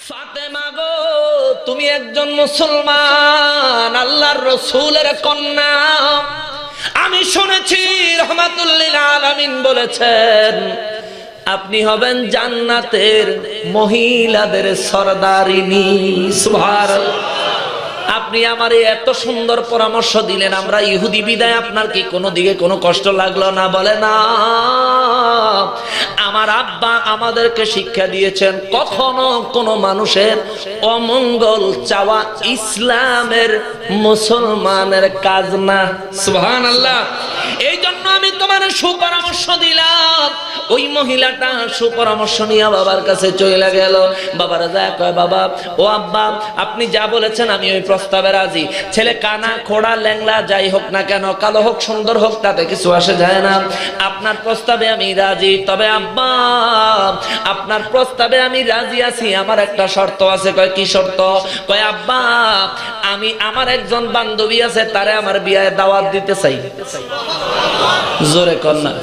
ফাতেমা গো, তুমি একজন মুসলমান, আল্লাহর রাসূলের কন্যা। আমি শুনেছি রাহমাতুল লিল আলামিন বলেছেন আপনি হবেন জান্নাতের মহিলাদের সরদারিনী। সুবহানাল্লাহ। আপনি আমারে এত সুন্দর পরামর্শ দিলেন, আমরা ইহুদি বিদায় আপনার কি কোনো দিকে কোনো কষ্ট লাগলো না? বলে না। আমার আব্বা আমাদেরকে শিক্ষা দিয়েছেন কখনো কোনো মানুষের অমঙ্গল চাওয়া ইসলামের মুসলমানের কাজ না। সুবহানাল্লাহ। এই জন্য আমি তোমার সুপরামর্শ দিলাম। ওই মহিলাটা সুপরামর্শ নিয়ে বাবার কাছে চলে গেল। বাবারা যায় কয়, বাবা ও আব্বা আপনি যা বলেছেন আমি ওই প্রস্তাবে রাজি। ছেলে কানা খোড়া ল্যাংলা যাই হোক না কেন, কালো হোক সুন্দর হোক তাতে কিছু আসে যায় না, আপনার প্রস্তাবে আমি রাজি। তবে আব্বা আপনার প্রস্তাবে আমি রাজি আছি, আমার একটা শর্ত আছে। কয় কি শর্ত? কয় আব্বা আমি আমার একজন বান্ধবী আছে, তারে আমার বিয়ায় দাওয়াত দিতে চাই। জোরে কর না,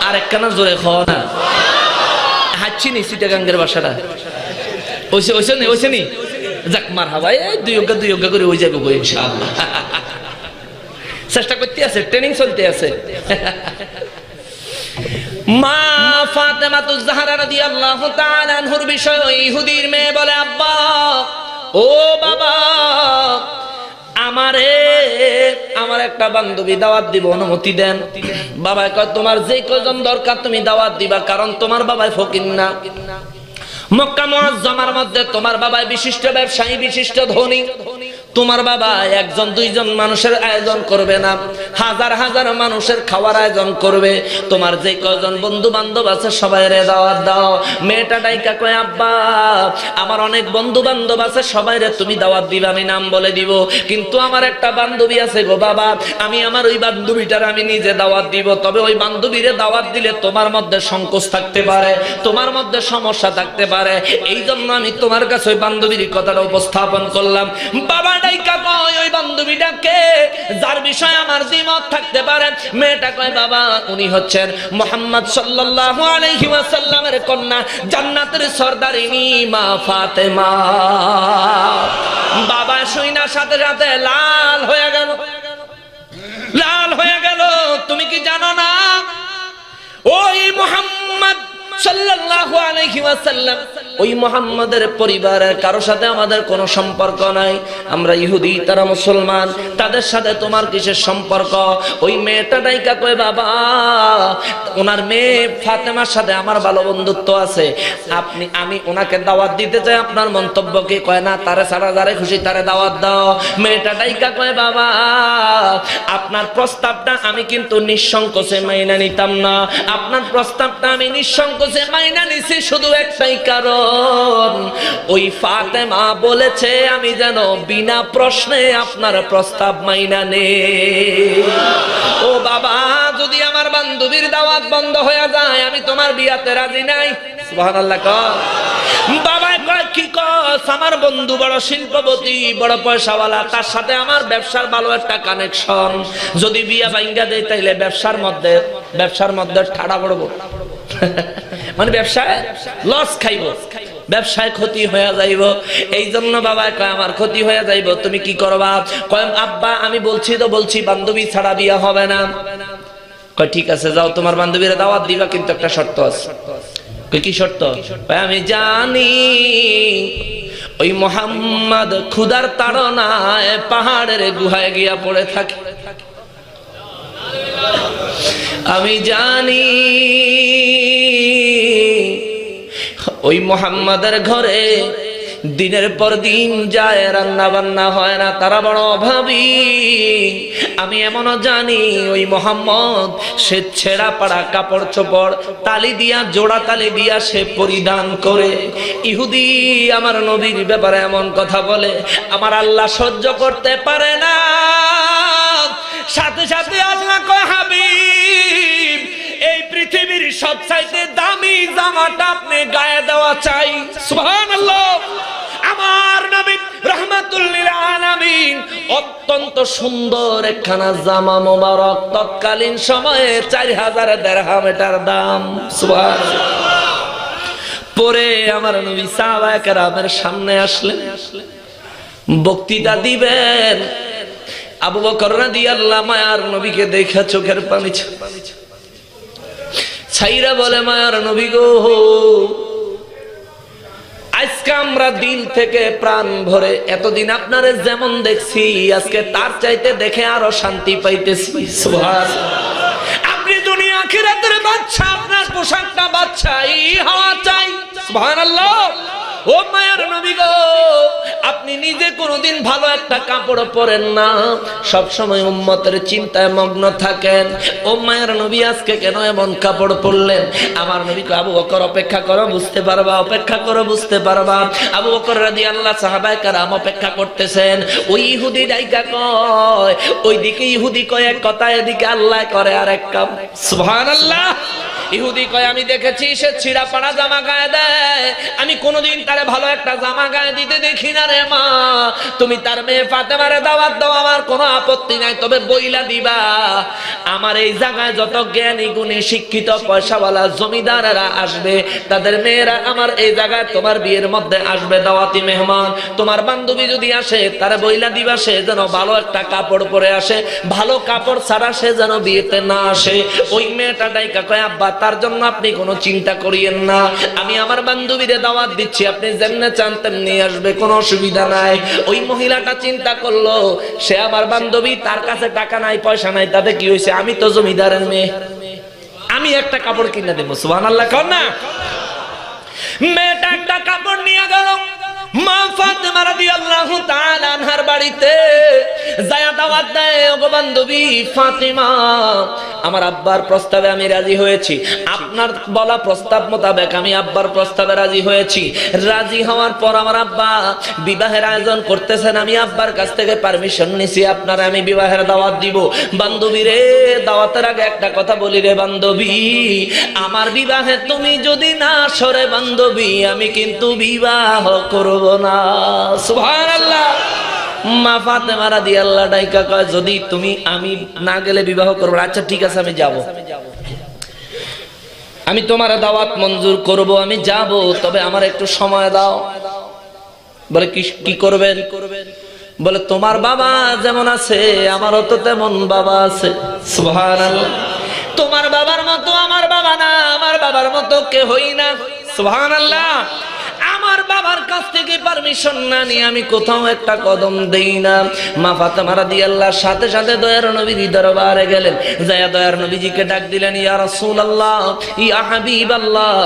আর একখানা জোরে খাওয়া না। হাঁচছি নি চিটাগাঙ্গের বাসাটা ওইছে নি যাক মার হাওয়াই দুই অজ্ঞা করে ওই যাবে ইনশাআল্লাহ। চেষ্টা করতে আছে, ট্রেনিং চলতে আছে। মা ফাতেমাতুজ জাহরা রাদিয়াল্লাহু তাআলা আনহার বিষয় ইহুদির মেয়ে বলে, আব্বা ও বাবা আমার একটা বান্ধবী দাওয়াত দিব, অনুমতি দেন। বাবা কয় তোমার যে কয়জন দরকার তুমি দাওয়াত দিবা, কারণ তোমার বাবাই ফকির না। মক্কা মুআজ্জামার মধ্যে তোমার বাবা বিশিষ্ট ব্যবসায়ী, বিশিষ্ট ধনী। তোমার বাবা একজন দুইজন মানুষের আয়োজন করবে না, হাজার হাজার মানুষের খাওয়ার আয়োজন করবে। তোমার যে কয়জন বন্ধু বান্ধব আছে সবাইরে দাওয়াত দাও। মেয়েটা ডাইকা কয়, আব্বা আমার অনেক বন্ধু বান্ধব আছে, সবাইরে তুমি দাওয়াত দিবা, আমি নাম বলে দিব, কিন্তু আমার একটা বান্ধবী আছে গো বাবা, আমি আমার ওই বান্ধবীটার আমি নিজে দাওয়াত দিব। তবে ওই বান্ধবীরে দাওয়াত দিলে তোমার মধ্যে সংকোচ থাকতে পারে, তোমার মধ্যে সমস্যা থাকতে পারে, এই জন্য আমি তোমার কাছে ওই বান্ধবীর কথাটা উপস্থাপন করলাম। বাবা ডাইকা কয় ওই বান্ধবীটাকে যার বিষয়ে আমার দ্বিমত থাকতে পারে। মেয়েটা কয়, বাবা উনি হচ্ছেন মুহাম্মদ সাল্লাল্লাহু আলাইহি ওয়াসাল্লামের কন্যা, জান্নাতের সরদারিনী মা ফাতেমা। বাবা শুইনা সাথে সাথে লাল হয়ে গেল, লাল হয়ে গেল। তুমি কি জানো না ওই মুহাম্মদ সাল্লাল্লাহু আলাইহি ওয়াসাল্লাম, ওই মুহাম্মাদের পরিবারের কারো সাথে আমাদের কোনো সম্পর্ক নাই। আমরা ইহুদি, তারা মুসলমান, তাদের সাথে তোমার কিসের সম্পর্ক? ওই মেয়েটা ডাইকা কয়, বাবা ওনার মেয়ে ফাতেমার সাথে আমার ভালো বন্ধুত্ব আছে, আমি ওনাকে দাওয়াত দিতে চাই, আপনার মন্তব্য কি? কয় না, তারে সারা যারে খুশি তারে দাওয়াত দাও। মেয়েটা ডাইকা কয়, বাবা আপনার প্রস্তাবটা আমি কিন্তু নিঃসংকোচে মাইনা নিতাম না, আপনার প্রস্তাবটা আমি নিঃসংকোচে মাইনা নিছি শুধু একটাই কারণ, ওই ফাতেমা বলেছে আমি যেন বিনা প্রশ্নে আপনার প্রস্তাব মাইনা নেই। ও বাবা যদি আমার বান্ধবীর দাওয়াত বন্ধ হয়ে যায় আমি তোমার বিয়াতে রাজি নাই। সুবহানাল্লাহ। বাবা কয়, কি কস? আমার বন্ধু বড় শিল্পপতি, বড় পয়সাওয়ালা, তার সাথে আমার ব্যবসার ভালো একটা কানেকশন, যদি বিয়া ভাঙ্গা দেয় তাইলে ব্যবসার মধ্যে ঠাড়া পড়ব, মানে ব্যবসায় লস খাইব, ব্যবসায় ক্ষতি হয়ে যাইব। এই জন্য বাবা কয় আমার ক্ষতি হয়ে যাইব, তুমি কি করবা? কয়, আব্বা আমি বলছি বান্ধবী ছাড়া বিয়া হবে না। কয় ঠিক আছে যাও, তোমার বান্ধবীরা দাওয়াত দিবা, কিন্তু একটা শর্ত আছে। কি শর্ত? আমি জানি ওই মুহাম্মদ ক্ষুধার তাড়নায় পাহাড়ের গুহায় গিয়া পড়ে থাকে, আমি জানি ওই মুহাম্মাদের ঘরে দিনের পর দিন যায়, রান্না বান্না হয় না, তারা বড় অভাবী। আমি এমনও জানি ওই মুহাম্মদ সে ছেঁড়া পাড়া কাপড় চোপড় তালি দিয়া, জোড়া তালি দিয়া সে পরিধান করে। ইহুদি আমার নবীর ব্যাপারে এমন কথা বলে, আমার আল্লাহ সহ্য করতে পারে না। সাথে সাথে আল্লাহ কয়, হাবিব এই পৃথিবীর সবচাইতে দামি জামাটা আপনি গায়ে দেওয়া চাই। সুবহানাল্লাহ। আমার নবী রাহমাতুল লিল আলামিন অত্যন্ত সুন্দর একখানা জামা মোবারক, তৎকালীন সময়ে 4000 দিরহাম এটার দাম। সুবহানাল্লাহ। পরে আমার নবী সাহাবায়ে কেরামের সামনে আসলেন, বক্তৃতা দিবেন। আবু বকর রাদিয়াল্লাহু মায়ার নবীকে দেখে চোখের পানি ছাইরা বলে, মায়ার নবী গো, আজকে আমরা দিল থেকে প্রাণ ভরে এতদিন আপনারে যেমন দেখছি, আজকে তার চাইতে দেখে আরো শান্তি পাইতেছি। সুবহানাল্লাহ। আপনি দুনিয়া আখিরাতের বাদশা, আপনার পোশাকটা বাদশাই হওয়া চাই। সুবহানাল্লাহ। ও মায়ার নবী গো, আপনি নিজে কোনোদিন ভালো একটা কাপড় পরেন না, সব সময় উম্মতের চিন্তায় মগ্ন থাকেন। ও মায়ার নবী, আজকে কেন এমন কাপড় পরলেন? আমার নবী কয়, আবু বকর অপেক্ষা করো, বুঝতে পারবা, অপেক্ষা করো, বুঝতে পারবা। আবু বকর রাদিয়াল্লাহু সাহাবায়ে কেরাম অপেক্ষা করতেছেন। ওই ইহুদি ডাইকা কয়, ওইদিকে ইহুদি কয় এক কথা, এদিকে আল্লাহ করে আরেক কাম। সুবহানাল্লাহ। ইহুদি কয়, আমি দেখেছি সে ছিঁড়া পাড়া জামা গায়ে দেয়, আমি কোনোদিন তারে ভালো একটা জামা গায়ে দিতে দেখি না রে মা। তুমি তার মেয়ে ফাতেমারে দাওয়াত দাও, আমার কোনো আপত্তি নাই, তবে বইলা দিবা আমার এই জায়গায় যত জ্ঞানী গুণী শিক্ষিত পয়সাওয়ালা জমিদারেরা আসবে, তাদের মেয়েরা আমার এই জায়গায় তোমার বিয়ের মধ্যে আসবে, দাওয়াতি মেহমান। তোমার বান্ধবী যদি আসে, তারা বইলা দিবা সে যেন ভালো একটা কাপড় পরে আসে, ভালো কাপড় ছাড়া সে যেন বিয়েতে না আসে। ওই মেয়েটা ডাইকা কয়, আব্বা তার জন্য আপনি কোনো চিন্তা করিয়েন না, আমি আমার বান্ধবীরে দাওয়াত দিচ্ছি, আপনি যেমনে চান তেমনি আসবে, কোনো অসুবিধা নাই। ওই মহিলাটা চিন্তা করলো, সে আমার বান্ধবী, তার কাছে টাকা নাই, পয়সা নাই, তাতে কি হয়েছে, আমি তো জমিদারের মেয়ে, আমি একটা কাপড় কিনে দেবো। সুবহানাল্লাহ কর না। মেয়েটা একটা কাপড় নিয়ে গেল মা ফাতেমা রাদিয়াল্লাহু তাআলা আনহার বাড়িতে, যায়া দাওয়াত দেয়, ওগো বান্ধবী ফাতেমা, আমার আব্বার প্রস্তাবে আমি রাজি হয়েছি, আপনার বলা প্রস্তাব মোতাবেক আমি আব্বার প্রস্তাবে রাজি হয়েছি। রাজি হওয়ার পর আমার আব্বা বিবাহের আয়োজন করতেছেন, আমি আব্বার কাছ থেকে পারমিশন নিছি, আপনারা আমি বিবাহের দাওয়াত দিব। বান্ধবী রে, দাওয়াতের আগে একটা কথা বলি রে বান্ধবী, আমার বিবাহে তুমি যদি না সরে বান্ধবী, আমি কিন্তু বিবাহ করব না। সুবহানাল্লাহ। মা ফাতেমা রাদিয়াল্লাহু ডাইকা কয়, যদি তুমি আমি না গেলে বিবাহ করব, আচ্ছা ঠিক আছে আমি যাব, আমি তোমার দাওয়াত মঞ্জুর করব, আমি যাব, তবে আমার একটু সময় দাও। বলে কি করবেন? বলে তোমার বাবা যেমন আছে আমারও তো তেমন বাবা আছে। সুবহানাল্লাহ। তোমার বাবার মতো আমার বাবা না, আমার বাবার মতো কেহই না। সুবহানাল্লাহ। আমার বাবার কাছ থেকে পারমিশন না নিয়ে আমি কোথাও একটা কদম দেই না। মা ফাতেমা রাদিয়াল্লাহর সাথে সাথে দয়ার নবীর দরবারে গেলেন, যায়া দয়ার নবীজিকে ডাক দিলেন, ইয়া রাসূলুল্লাহ, ইয়া হাবিবাল্লাহ,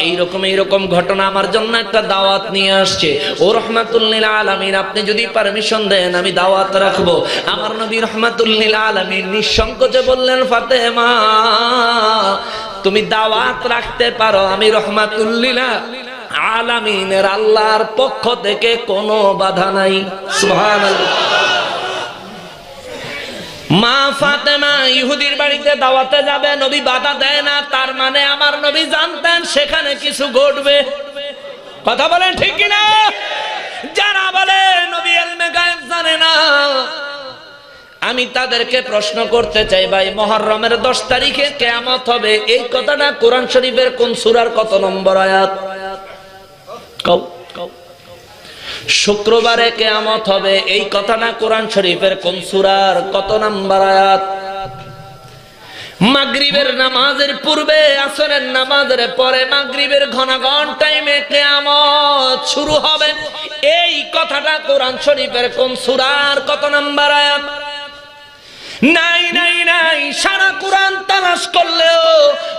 এইরকম ঘটনা আমার জন্য একটা দাওয়াত নিয়ে আসছে, ও রাহমাতুল লিল আলামিন, আপনি যদি পারমিশন দেন আমি দাওয়াত রাখবো। আমার নবী রাহমাতুল লিল আলামিন নিঃসংকোচে বললেন, ফাতেমা তুমি দাওয়াত রাখতে পারো, আমি রাহমাতুল লিল আলামিনের আল্লাহর পক্ষ থেকে কোনো বাধা নাই। সুবহানাল্লাহ। মা ফাতেমা ইহুদির বাড়িতে দাওয়াতে যাবে, নবী বাধা দেয় না, তার মানে আমার নবী জানতেন সেখানে কিছু ঘটবে। কথা বলেন ঠিক কিনা? যারা বলে নবী ইলমে গায়েব জানে না, আমি তাদেরকে প্রশ্ন করতে চাই, ভাই মুহররমের 10 তারিখে কিয়ামত হবে, এই কথাটা কোরআন শরীফের কোন সূরার কত নম্বর আয়াত? শুক্রবারে কিয়ামত হবে, এই কথাটা কোরআন শরীফের কোন সূরার কত নম্বর আয়াত? মাগরিবের নামাজের পূর্বে, আসরের নামাজের পরে, মাগরিবের ঘনাঘন টাইমে কিয়ামত শুরু হবে, এই কথাটা কোরআন শরীফের কোন সূরার কত নম্বর আয়াত? নাই নাই নাই, সারা কোরআন তালাশ করলেও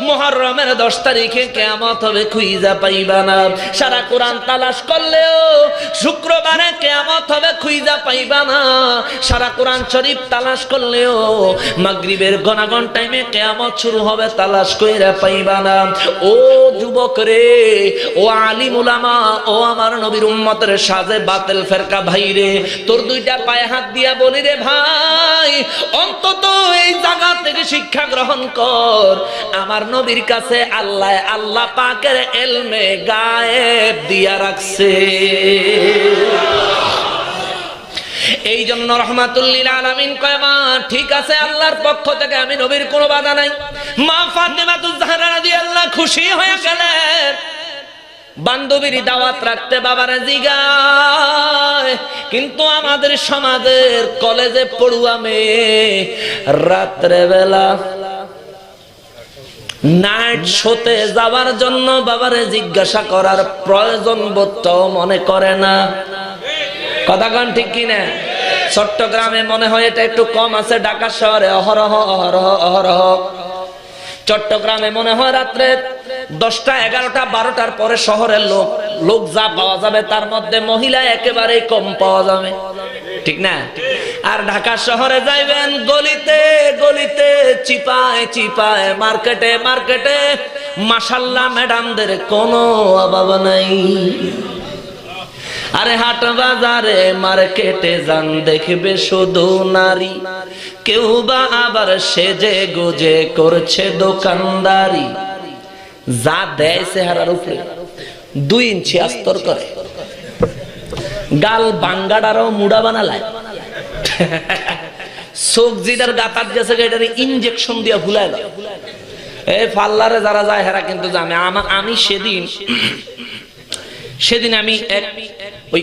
মুহররমের 10 তারিখে কিয়ামত হবে খুঁজা পাইবা না। সারা কোরআন তালাশ করলেও শুক্রবারে কিয়ামত হবে খুঁজা পাইবা না। সারা কোরআন শরীফ তালাশ করলেও মাগরিবের ঘনাঘন টাইমে কিয়ামত শুরু হবে, তালাশ কইরা পাইবা না। ও যুবক রে, ও আলিম উলামা, ও আমার নবীর উম্মতের সাজে বাতিল ফেরকা ভাই রে, তোর দুইটা পায়ে হাত দিয়া বলি রে ভাই, অন্তত এই জায়গা থেকে শিক্ষা গ্রহণ কর, আমার নবীর কাছে আল্লাহ পাকের ইলমে গায়েব দিয়া রাখছে। এই জন্য রাহমাতুল লিল আলামিন কয়, মা ঠিক আছে, আল্লাহর পক্ষ থেকে আমি নবীর কোনো বাধা নাই। মা ফাতেমাতুজ জাহরা রাদিয়াল্লাহু খুশি হয়ে গেলেন, বান্ধবীর দাওয়াত রাখতে বাবারে জিগায়, কিন্তু আমাদের সমাজের কলেজে পড়ুয়া মেয়ে রাত্রে বেলা নাইট শোতে যাওয়ার জন্য বাবারে জিজ্ঞাসা করার প্রয়োজন বোধটাও মনে করে না। কথা কন ঠিক কিনা? চট্টগ্রামে মনে হয় এটা একটু কম আছে, ঢাকা শহরে অহরহ অহরহ অহরহ। চট্টগ্রামে মনে হয় রাত্রে 10টা 11টা 12টার পরে শহরের লোক যা পাওয়া যাবে তার মধ্যে মহিলা একেবারেই কম পাওয়া যাবে, ঠিক না? আর ঢাকা শহরে যাইবেন গলিতে গলিতে, চিপায় চিপায়, মার্কেটে মার্কেটে, মাশাআল্লাহ ম্যাডামদের কোনো অভাব নাই। আরে হাট বাজারে মার্কেটে যান দেখবে শুধু নারী, কেউ বা আবার সেজে গুজে করছে দোকানদারি। যা দেয় চেহারার উপরে 2 ইঞ্চি আস্তর করে, গাল বাঙ্গাডারও মুড়া বানালায়, চোখ জিটার গাতার গেছে এটার ইনজেকশন দিয়া ভুলায় দাও। এই পার্লারে যারা যায় হেরা কিন্তু জানে। আমি সেদিন আমি ওই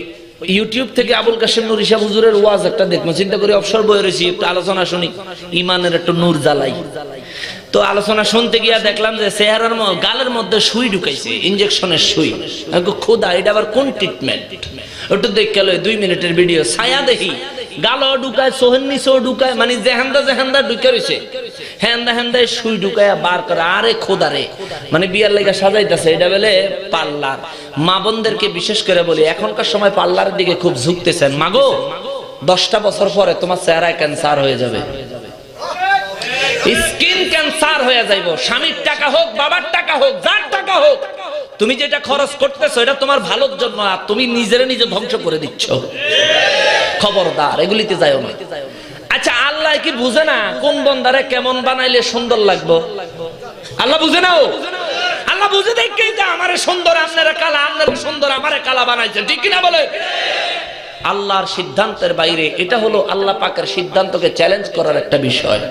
ইউটিউব থেকে আবুল কাশেম নূর ইসা হুজুরের ওয়াজ একটা দেখবো চিন্তা করে অবসর বয়ে রয়েছি, একটু আলোচনা শুনি, ইমানের একটু নূর জ্বালাই। তো আলোচনা শুনতে গিয়া দেখলাম যে চেহারার গালের মধ্যে সুই ঢুকাইছে, ইনজেকশনের সুই। খোদা, এটা আবার কোন ট্রিটমেন্ট? একটু দেখে 2 মিনিটের ভিডিও, ছায়া দেখি গালও ঢুকায়, সোহেন নিচেও ঢুকায়, মানে জেহান্দা জেহান্দা ঢুকে রয়েছে, হ্যান্দা হ্যান্দায় সুই ঢুকায় বার করে। আরে খোদা রে, মানে বিয়ার লেগে সাজাইতেছে, এটা বলে পার্লার। মা বোনদেরকে বিশেষ করে বলি, এখনকার সময় পার্লারের দিকে খুব ঝুঁকতেছেন। মাগো 10টা বছর পরে তোমার চেহারায় ক্যান্সার হয়ে যাবে, স্কিন ক্যান্সার হয়ে যাইব। স্বামীর টাকা হোক, বাবার টাকা হোক, যার টাকা হোক, তুমি যেটা খরচ করতেছো এটা তোমার ভালোর জন্য, আর তুমি নিজের নিজে ধ্বংস করে দিচ্ছ। খবরদার, এগুলিতে যাও না। আচ্ছা, আল্লাহ কি বুঝে না কোন বন্দারে কেমন বানাইলে সুন্দর লাগবো? আল্লাহ বুঝে না? আল্লাহ বুঝে দেখেই তো আমারে সুন্দর, আপনারা কালা, আপনারা সুন্দর, আমারে কালা বানাইছেন, ঠিক কিনা বলে? আল্লাহর সিদ্ধান্তের বাইরে এটা হলো আল্লাহ পাকের সিদ্ধান্তকে চ্যালেঞ্জ করার একটা বিষয়,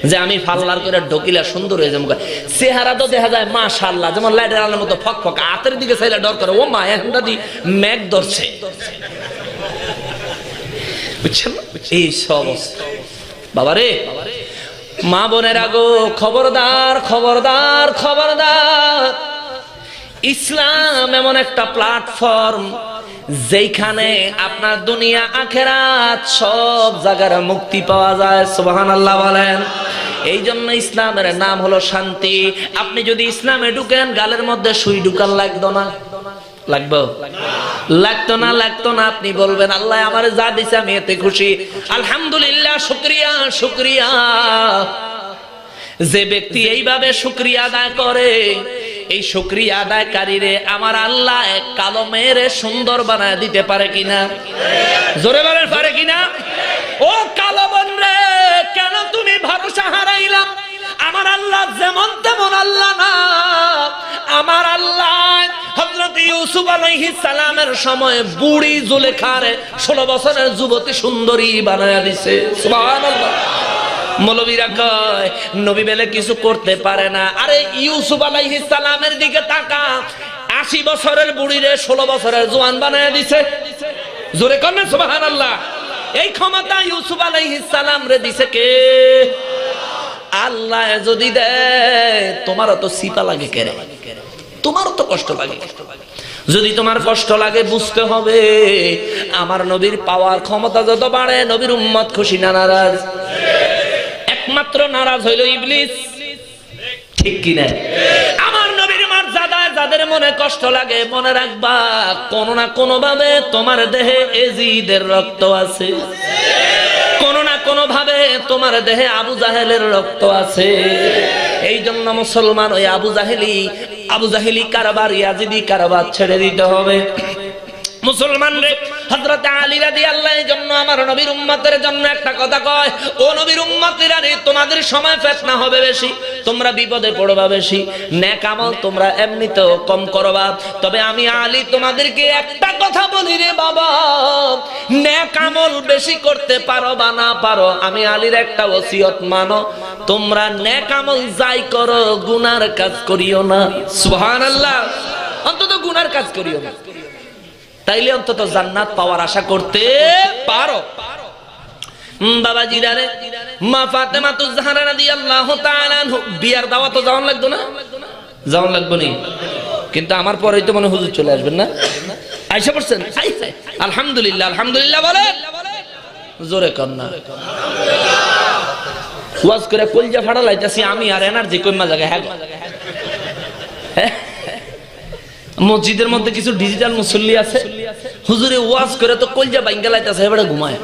যে আমি পার্লার করে ঢকিলা সুন্দর হয়ে যাবো। চেহারা তো দেখা যায় মাশাআল্লাহ, যেমন লাইটের আলোর মতো ফক ফক, হাতের দিকে চাইলে ডর করে, ও মা এখন দাদি ম্যাগ ধরছে, বুঝছেন? এই সব বাবারে, মা বোনের আগো খবরদার খবরদার খবরদার। ইসলাম এমন একটা প্ল্যাটফর্ম যেখানে আপনার দুনিয়া আখেরাত সব জায়গার মুক্তি পাওয়া যায়। সুবহানাল্লাহ বলেন। এই জন্য ইসলামের নাম হলো শান্তি। আপনি যদি ইসলামে ঢুকেন, গালের মধ্যে সুই ঢুকান লাগতো না? লাগবে? লাগতো না? লাগতো না। আপনি বলবেন আল্লাহ আমারে যা দিছে আমি এতে খুশি, আলহামদুলিল্লাহ, শুকরিয়া শুকরিয়া। যে ব্যক্তি এইভাবে শুকরিয়া আদায় করে, এই শুকরিয়া আদায়কারীরে আমার আল্লাহ এক কালো মেয়েরে সুন্দর বানায় দিতে পারে কিনা? জোরে বলেন, পারে কিনা? ও কালো বোন রে, কেন তুমি ভরসা হারাইলা? আমার আল্লাহ যেমন তেমন আল্লাহ না। আমার আল্লাহ হযরত ইউসুফ আলাইহিস সালামের সময় বুড়ি জুলেখারে 16 বছরের যুবতী সুন্দরী বানায়া দিছে। সুবহানাল্লাহ। মৌলবীরা কয় নবী বেলে কিছু করতে পারে না। আরে ইউসুফ আলাইহিস সালামের দিকে তাকা, 80 বছরের বুড়িরে 16 বছরের জওয়ান বানায়া দিছে। জোরে কোন সুবহানাল্লাহ। এই ক্ষমতা ইউসুফ আলাইহিস সালাম রে দিছে কে? আল্লাহ যদি দেয়, তোমারও তো সিপা লাগে, কেরে তোমারও তো কষ্ট লাগে। যদি তোমার কষ্ট লাগে, বুঝতে হবে আমার নবীর পাওয়ার ক্ষমতা যত বাড়ে, নবীর উম্মত খুশি না নারাজ? একমাত্র নারাজ হইল ইবলিস, ঠিক কিনা? আমার নবীর মর্যাদায় যাদের মনে কষ্ট লাগে, মনে রাখবা কোন না কোন ভাবে তোমার দেহে এজিদের রক্ত আছে, কোন না কোন ভাবে তোমার দেহে আবু জাহেলের রক্ত আছে। এই জন্য মুসলমান ওই আবু জাহেলি কারবার, ইয়াজিদি কারবার ছেড়ে দিতে হবে। মুসলমান রে, হযরত আলী রাদিয়াল্লাহু আনহু জন্য আমার নবীর উম্মতের জন্য একটা কথা কয়, ও নবীর উম্মতেরা রে, তোমাদের সময় ফিতনা হবে বেশি, তোমরা বিপদে পড়বা বেশি, নেক আমল তোমরা এমনিতেও কম করবা। তবে আমি আলী তোমাদেরকে একটা কথা বলি রে বাবা, নেক আমল বেশি করতে পারো বা না পারো, আমি আলীর একটা ওসিয়ত মানো, তোমরা নেক আমল যাই করো, গুনার কাজ করিও না। সুবহানাল্লাহ। অন্তত গুনার কাজ করিও না, তাইলে অন্তত জান্নাত পাওয়ার আশা করতে পারো। বাবাজিরা রে, মা ফাতেমাতুজ জাহরা রাদিয়াল্লাহু তাআলা বিয়ার দাওয়াত যাওয়ান লাগতো না? যাওয়ান লাগবে নি? কিন্তু আমার পরেই তো মনে হুজুর চলে আসবেন না? আয়েশা পড়ছেন? আলহামদুলিল্লাহ, আলহামদুলিল্লাহ বলে জোরে কর না। ওয়াজ করে কলজা ফাড়া লাইতাছি আমি আর এনার্জি কইমা জায়গা। হ্যাঁ, মসজিদের মধ্যে কিছু ডিজিটাল মুসল্লি আছে, হুজুরে ওয়াজ করে তো কলজা বাইঙ্গা লাইতাছে, এবারে ঘুমায়,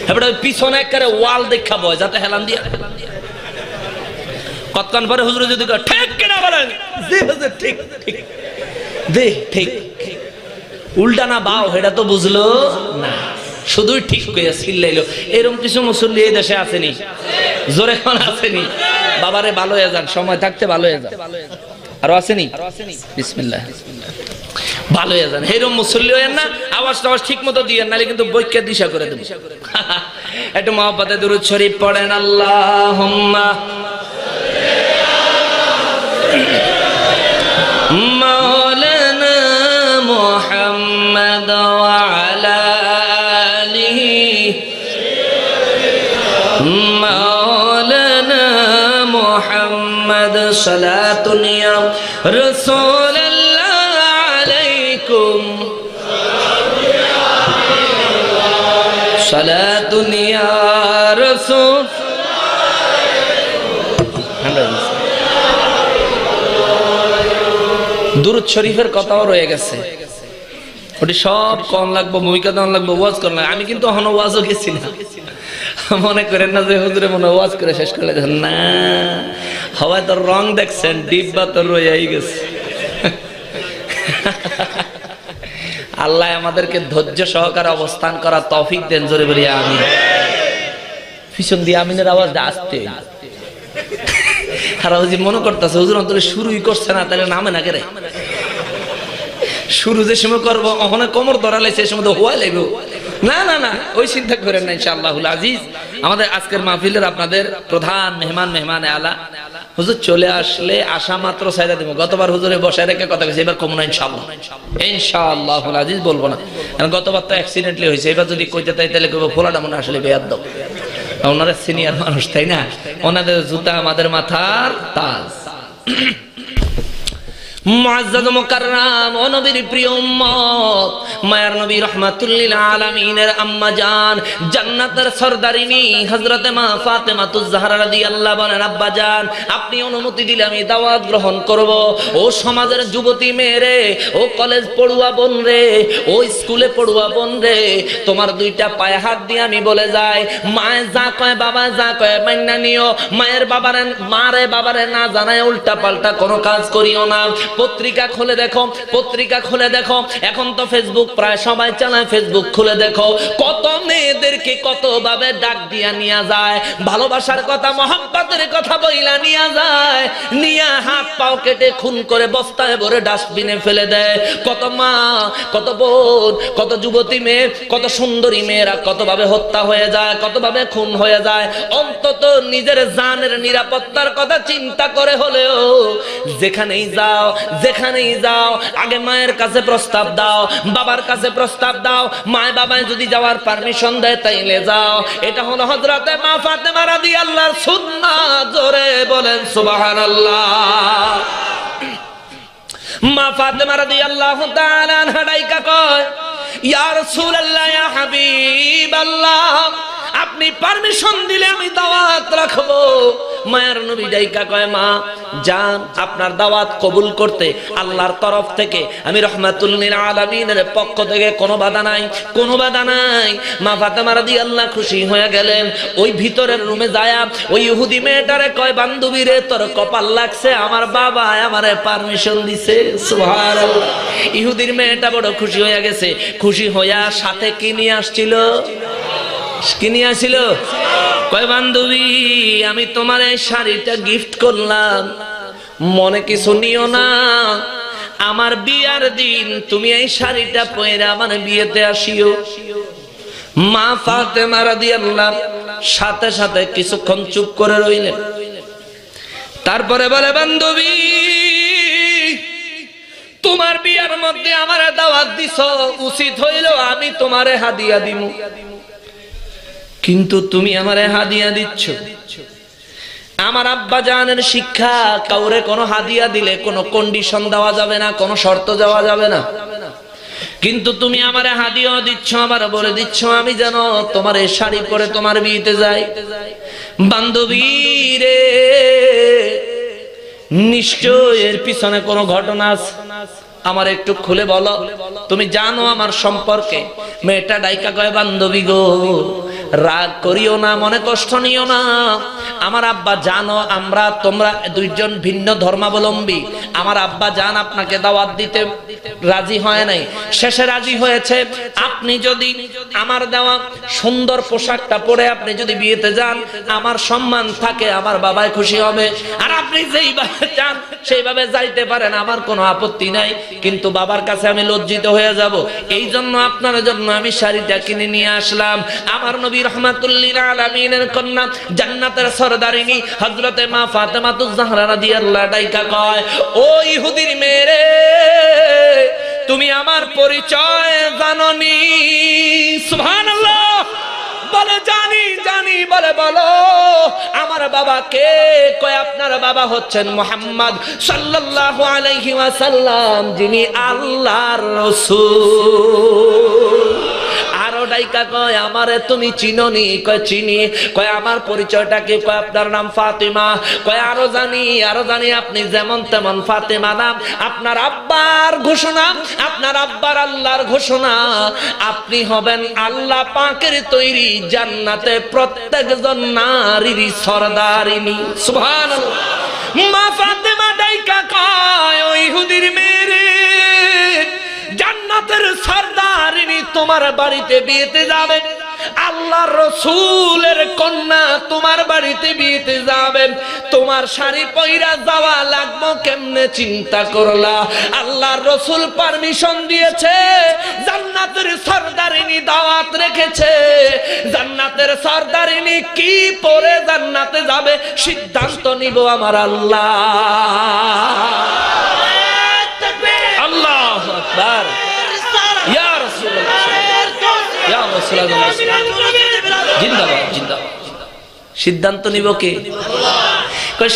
এবারে পিছনে একেবারে ওয়াল দেখা বয় যাতে হেলান দিয়া কতক্ষণ পরে হুজুরে যদি ঠিক কিনা বলেন, জি হুজুর ঠিক ঠিক দে ঠিক, উল্টা না বাও এটা তো বুঝলো না, শুধুই ঠিক কইয়া চিল্লাইলো। এরকম কিছু মুসল্লি এই দেশে আসেনি? জোরে কোন আসেনি? বাবারে ভালো হয়ে যান, সময় থাকতে ভালো হয়ে যান। আরো আসেনি? বিসমিল্লাহ, ভালো হয়ে যান। এরকম মুসল্লি হয়েন না, আওয়াজ টাওয়াজ ঠিক মতো দিয়েন, নাহলে কিন্তু বৈক্যা দিশা করে দেব। একটু মহব্বতে দুরূদ শরীফ পড়েন। আল্লাহুম্মা মাওলানা মুহাম্মদ ওয়া আলা আলিহি মাওলানা মুহাম্মদ সালাতুন ইয়া রাসূলুল্লাহ আলাইকুম সালাতুন ইয়া রাসূল। দুরূদ শরীফের কথাও রয়ে গেছে, ওটি সব কম লাগবে, ভূমিকা দেওয়ান লাগবে, ওয়াজ করেন। আমি কিন্তু এখনো ওয়াজও গেছি না, মনে করেন না যে হুজুরে মনে ওয়াজ করে শেষ করে না, হওয়ায় তোর রং দেখছেন, ডিব্বা তোর রয়েই গেছে। আল্লাহ আমাদেরকে ধৈর্য সহকারে অবস্থান করা তৌফিক দেন, জোরে বলি আমিন। পিছন দিয়ে আমিনের আওয়াজটা আসতে আর মনে করতেছে হুজুর অন্তরে শুরুই করছে না, তাহলে নামে না কেরে শুরু যে সময় করবো ওখানে কোমর ধরালে সে সময় তো হওয়া লাগবে। না না না, ওই চিন্তা করেন না। ইনশাআল্লাহুল আজিজ আমাদের আজকের মাহফিলের আপনাদের প্রধান মেহমানে আলা হুজুর চলে আসলে আসা মাত্র সাইরা দেব। গতবার হুজুরে বসায় রেখে কথা কইছে, এবার কমনা ইনশাআল্লাহ, ইনশাআল্লাহুল আজিজ বলবো না, কারণ গতবার তো অ্যাক্সিডেন্টলি হয়েছে, এবার যদি কইতে তাই তাহলে কইবো ফোলাটা মনে আসলে বেয়াদব। ওনারা সিনিয়র মানুষ তাই না, ওনাদের জুতা আমাদের মাথার তাজ। মুআজ্জাজ মুকাররাম ও নবীর প্রিয় উম্মত, মায়ার নবী রাহমাতুল লিল আলামিনের আম্মা জান, জান্নাতের সরদারিনী হযরতে মা ফাতেমাতুজ জাহরা রাদিয়াল্লাহু বলেন, আব্বা জান আপনি অনুমতি দিলে আমি দাওয়াত গ্রহণ করব। ও সমাজের যুবতী মেয়েরে, ও কলেজ পড়ুয়া বোন রে, ও স্কুলে পড়ুয়া বোন রে, তোমার দুইটা পায়ে হাত দিয়ে আমি বলে যাই, মায়ে যা কয় বাবা যা কয় মাইন্না নিও। মায়ের বাবারে, মারে বাবারে না জানায় উল্টা পাল্টা কোনো কাজ করিও না। পত্রিকা খুলে দেখো, পত্রিকা খুলে দেখো, এখন তো ফেসবুক প্রায় সবাই চালায়, ফেসবুক খুলে দেখো কত মেয়েদেরকে কত ভাবে ডাক দিয়া নিয়ে যায়, ভালোবাসার কথা মহব্বতের কথা বইলা নিয়ে যায়, নিয়ে হাত পাও কেটে খুন করে বস্তায় ভরে ডাস্টবিনে ফেলে দেয়। কত মা, কত বোন, কত যুবতী মেয়ে, কত সুন্দরী মেয়েরা কত ভাবে হত্যা হয়ে যায়, কত ভাবে খুন হয়ে যায়। অন্তত নিজের জানের নিরাপত্তার কথা চিন্তা করে হলেও যেখানেই যাও, যেখানেই যাও আগে মায়ের কাছে প্রস্তাব দাও, বাবার কাছে প্রস্তাব দাও। মায় বাবায় যদি যাওয়ার পারমিশন দেয় তাইলে যাও। এটা হলো হযরতে মা ফাতেমা রাদিয়াল্লাহর সুন্নাত। জোরে বলেন সুবহানাল্লাহ। মা ফাতেমা রাদিয়াল্লাহু তাআলা আনহা ডাইকা কয়, ইয়া রাসূলুল্লাহ, ইয়া হাবিবাল্লাহ, আপনি পারমিশন দিলে আমি দাওয়াত রাখবো। মায়ের নবী ডাইকা কয়, মা জান আপনার দাওয়াত কবুল করতে আল্লাহর তরফ থেকে আমি রাহমাতুল লিল আলামিনের পক্ষ থেকে কোনো বাধা নাই, কোনো বাধা নাই। মা ফাতেমা রাদিয়াল্লাহু খুশি হয়ে গেলেন। ওই ভিতরের রুমে যায়া ওই ইহুদি মেয়েটারে কয়, বান্ধবী রে তোর কপাল লাগছে, আমার বাবা আমারে পারমিশন দিছে। সুবহানাল্লাহ। ইহুদির মেয়েটা বড় খুশি হয়ে গেছে। খুশি হইয়া সাথে কি নিয়ে আসছিল? কি নিয়ে আসছিল? কয়, বান্ধবী আমি তোমার এই শাড়িটা গিফট করলাম, মনে কিছু নিও না, আমার বিয়ার দিন তুমি এই শাড়িটা পরে আমার বিয়েতে আসিও। মা ফাতেমা রাদিয়াল্লাহু সাথে সাথে কিছুক্ষণ চুপ করে রইলেন। তারপরে বলে, বান্ধবী তোমার বিয়ার মধ্যে আমারে দাওয়াত দিছ, উচিত হইল আমি তোমারে হাদিয়া দিমু, কিন্তু তুমি আমারে হাদিয়া দিচ্ছ। আমার আব্বা জানের শিক্ষা, কাউরে কোনো হাদিয়া দিলে কোনো কন্ডিশন দেওয়া যাবে না, কোনো শর্ত দেওয়া যাবে না। কিন্তু তুমি আমারে হাদিয়া দিচ্ছ, আবার বলে দিচ্ছ আমি যেন তোমার এই শাড়ি পরে তোমার বিয়েতে যাই। বান্ধবী রে, নিশ্চয় এর পিছনে কোনো ঘটনা আছে, আমার একটু খুলে বলো। তুমি জানো আমার সম্পর্কে? মেয়েটা ডাইকা কয়, বান্ধবী গো, রাগ করিও না, মনে কষ্ট নিও না। আমার আব্বা জানো তোমরা দুইজন ভিন্ন ধর্মাবলম্বী। আমার আব্বা জান আপনাকে দাওয়াত দিতে রাজি হয় নাই, শেষে রাজি হয়েছে। আপনি যদি আমার দেওয়া সুন্দর পোশাকটা পরে আপনি যদি বিয়েতে যান, আমার সম্মান থাকে, আমার বাবাই খুশি হবে। আর আপনি যেইভাবে চান সেইভাবে যাইতে পারেন, আমার কোনো আপত্তি নাই, কিন্তু বাবার কাছে আমি লজ্জিত হয়ে যাব। এই জন্য আপনার জন্য আমি শাড়িটা কিনে নিয়ে আসলাম। আমার নবী রাহমাতুল্লিল আলামিনের কন্যা, জান্নাতের সরদারিনী হযরতে মা ফাতেমাতুজ জাহরা রাদিয়াল্লাহু ডাইকা কয়, ও ইহুদির মেয়ে, তুমি আমার পরিচয় জানোনি? সুবহানাল্লাহ। বলে জানি জানি। বলে বলো আমার বাবা কে? কয় আপনার বাবা হচ্ছেন মুহাম্মদ সাল্লাল্লাহু আলাইহি ওয়াসাল্লাম, যিনি আল্লাহর রাসূল। আরো ডাইকা কয়, আমারে তুমি চিনোনি? কয় চিনি। কয় আমার পরিচয়টা কি? কয় আপনার নাম ফাতেমা। কয় আরো জানি আপনি যেমন তেমন ফাতেমা নাম। আপনার আব্বার ঘোষণা, আপনার আব্বার আল্লাহর ঘোষণা, আপনি হবেন আল্লাহ পাকের তৈরি জান্নাতে প্রত্যেকজন নারীর সরদারিনী। সুবহানাল্লাহ। মা ফাতেমা ডাইকা কয়, ওই ইহুদির মেয়ে, জান্নাতের সরদারিনী তোমার বাড়িতে বিয়েতে যাবে, আল্লাহর রাসূলের কন্যা তোমার বাড়িতে বিয়েতে যাবেন, তোমার শাড়ি পয়রা যাওয়া লাগবে কেমনে চিন্তা করলা? আল্লাহর রাসূল পারমিশন দিয়েছে, জান্নাতের সরদারিনী দাওয়াত রেখেছে। জান্নাতের সরদারিনী কি পরে জান্নাতে যাবে সিদ্ধান্ত নিব আমার আল্লাহ। আল্লাহু আকবার। ইয়া রাসূলুল্লাহ, ইয়া রাসূলুল্লাহ, জিন্দাবাদ জিন্দাবাদ। সিদ্ধান্ত নিব কে?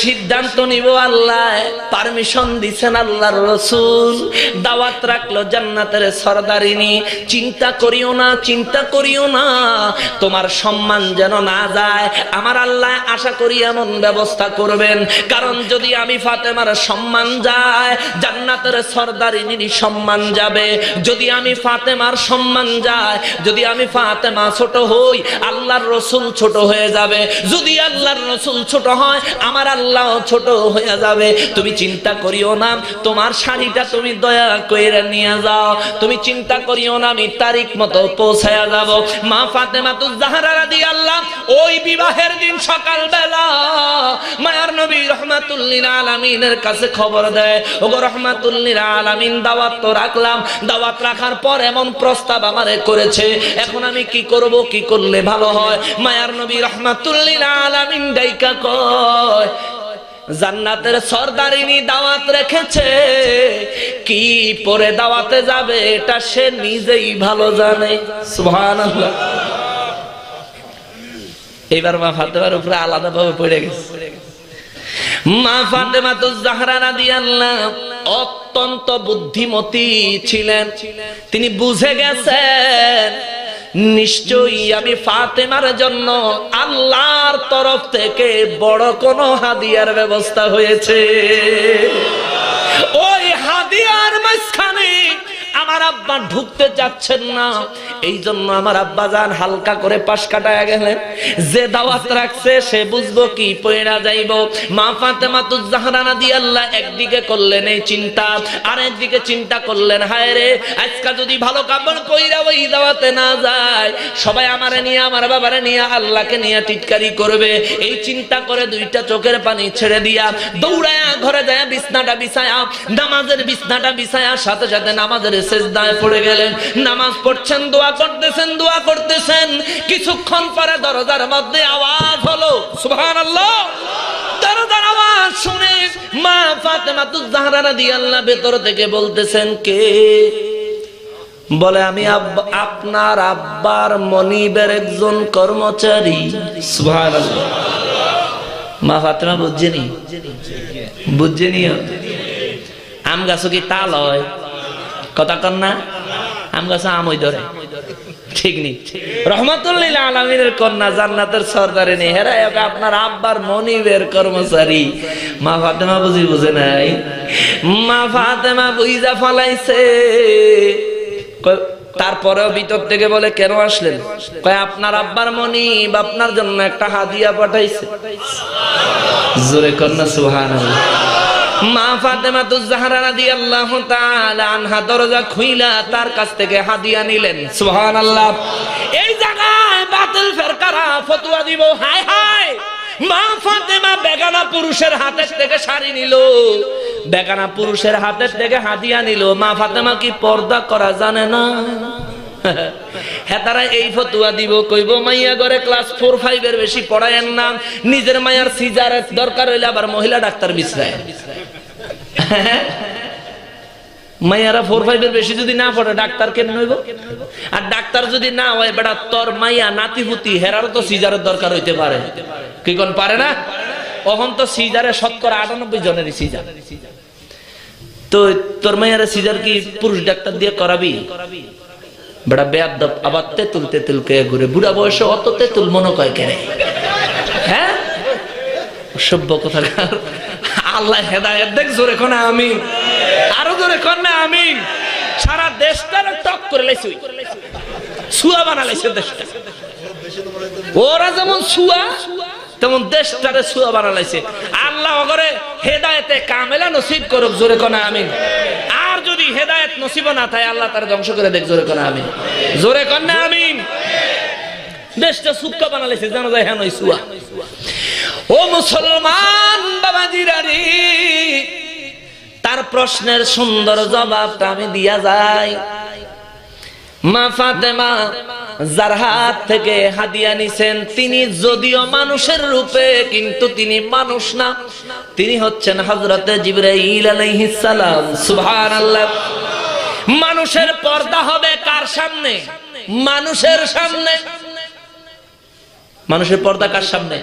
সিদ্ধান্ত নিব আল্লাহ। পারমিশন দিছেন আল্লাহর রাসূল, দাওয়াত রাখলো জান্নাতের সরদারিনী। চিন্তা করিও না, চিন্তা করিও না, তোমার সম্মান যেন না যায়। আমার আল্লাহ আশা করি এমন ব্যবস্থা করবেন, কারণ যদি আমি ফাতেমার সম্মান যায়, জান্নাতের সরদারিনীর সম্মান যাবে। যদি আমি ফাতেমার সম্মান যায়, যদি আমি ফাতেমা ছোট হই, আল্লাহর রাসূল ছোট হয়ে যাবে। যদি আল্লাহর রাসূল ছোট হয়, আমার আল্লাহ ছোট হয়ে যাবে। তুমি চিন্তা করিও না, তোমার শাড়িটা তুমি দয়া করে নিয়ে যাও। তুমি চিন্তা করিও না, আমি তারিখ মতো পৌঁছায়া যাব। মা ফাতেমাতুজ জাহরা রাদিয়াল্লাহু, ওই বিবাহের দিন সকাল বেলা মায়ার নবী রাহমাতুল্লিল আলামিনের কাছে খবর দেয়, ওগো রাহমাতুল্লিল আলামিন, দাওয়াত তো রাখলাম, দাওয়াত রাখার পর এমন প্রস্তাব আমারে করেছে, এখন আমি কি করব, কি করলে ভালো হয়? মায়ার নবী রাহমাতুল্লিল আলামিন ডাইকা কয়, জান্নাতের সরদারিনী দাওয়াত রেখেছে, কি পরে দাওয়াতে যাবে এটা সে নিজেই ভালো জানে। সুবহানাল্লাহ। এবার মা ফাতেমার উপরে আলাদা ভাবে পড়ে গেছে। মা ফাতেমাতুজ জাহরা রাদিয়াল্লাহু অত্যন্ত বুদ্ধিমতী ছিলেন। তিনি বুঝে গেছেন নিশ্চয়ই আমি ফাতেমার জন্য আল্লাহর তরফ থেকে বড় কোনো হাদিয়ার ব্যবস্থা হয়েছে। ওই হাদিয়ার মাঝখানে আমার আব্বা ঢুকতে যাচ্ছেন না, এই জন্য আমার আব্বা জান হালকা করে পাশ কাটায় গেলেন। যে দাওয়াত রাখছে সে বুঝবো কি পয়রা যাইব। মা ফাতেমাতুজ জাহরা রাদিয়াল্লাহু একদিকে করলেন এই চিন্তা, আর একদিকে চিন্তা করলেন, হায় রে, আজকে যদি ভালো কাপড় পয়রা ওই দাওয়াতে না যায়, সবাই আমারে নিয়ে, আমার বাবারে নিয়ে, আল্লাহকে নিয়ে টিটকারি করবে। এই চিন্তা করে দুইটা চোখের পানি ছেড়ে দিয়া দৌড়ায়া ঘরে যায় বিছনাটা বিছায়া, নামাজের বিছনাটা বিছায়া সাথে সাথে নামাজের সিজদায় পড়ে গেলেন। নামাজ পড়ছেন, দোয়া করতেছেন, দোয়া করতেছেন। কিছুক্ষণ পরে দরজার মধ্যে আওয়াজ হলো, সুবহানাল্লাহ। দরজার আওয়াজ শুনে মা ফাতেমাতুজ জাহরা রাদিয়াল্লাহু ভেতর থেকে বলতেছেন, কে? বলে, আমি আপনার আব্বার মনিবের একজন কর্মচারী। সুবহানাল্লাহ। মা ফাতেমা বুঝছেনি? বুঝছেনি? আম গাছ কি তাল হয়? কথা কন না? আম গাছ আমই ধরে, ঠিক নেই? রহমাতুল লিল আলামিনের কন্যা, জান্নাতের সরদারিনী, হেরা আপনার আব্বার মনিবের কর্মচারী। মা ফাতেমা বুঝে নাই। মা ফাতেমা বুঝা ফলাইছে। তারপরেও ভিতর থেকে বলে, কেন আসলেন? কয়, আপনার আব্বার মনিব আপনার জন্য একটা হাদিয়া পাঠাইছে। জোরে কন্যা সুবহানাল্লাহ। মা ফাতেমাতুজ জাহরা রাদিয়াল্লাহু তাআলা আনহা দরজা খুইলা তার কাছ থেকে হাদিয়া নিলেন। সুবহানাল্লাহ। এই জায়গায় বাতিল ফেরকারা ফতোয়া দিব, হায় হায়, মা ফাতেমা বেগানা পুরুষের হাতের থেকে শাড়ি নিল, বেগানা পুরুষের হাতের থেকে হাদিয়া নিল। মা ফাতেমা কি পর্দা করা জানে না? হ্যাঁ, তারা এই ফতোয়া দিব, কইব মাইয়া ঘরে ক্লাস 4-5 এর বেশি পড়ায়েন না, নিজের মায়ের সিজারের দরকার হইলে আবার মহিলা ডাক্তার বিছরায়। মাইয়ারা 4-5 এর বেশি যদি না পড়ে ডাক্তার কেন হইব? আর ডাক্তার যদি না হয়, বেটা তোর মাইয়া নাতিপুতি হেরারও তো সিজারের দরকার হইতে পারে, কি কোন পারে না? এখন তো সিজারে 98% জনেরই সিজার। তো তোর মাইয়ারে সিজার কি পুরুষ ডাক্তার দিয়ে করাবি? বেটা বেয়াদব, আবার তেতুল কে ঘুরে, বুড়া বয়সে অত তেতুল মনে কয় কেন? হ্যাঁ, সভ্য কোথাকার। আল্লাহ হেদায়েত দেখ। জোরে কোন আমিন, আরো জোরে কোন না আমিন। সারা দেশটারে টক করে লাইছে, সুয়া বানাইছে দেশটা। ওরা যেমন সুয়া, তেমন দেশটারে সুয়া বানাইছে। আল্লাহ করে হেদায়েতে কামেলা নসিব করুক। জোরে কোন আমিন। আর যদি হেদায়েত নসিব না থাকে, আল্লাহ তার ধ্বংস করে দেখ। জোরে কোন আমিন, জোরে কোন না আমিন। দেশটা সুক্কা বানাইছে, জানা যায় হ্যাঁ সুয়া। ও মুসলমান বাবাজিরা রে, তার প্রশ্নের সুন্দর জবাবটা আমি দিয়া যাই। মা ফাতেমা যার হাত থেকে হাদিয়া নিছেন, তিনি যদিও মানুষের রূপে, কিন্তু তিনি মানুষ না, তিনি হচ্ছেন হযরতে জিবরাইল আলাইহিস সালাম। সুবহানাল্লাহ। মানুষের পর্দা হবে কার সামনে? মানুষের সামনে। মানুষের পর্দা কার সামনে?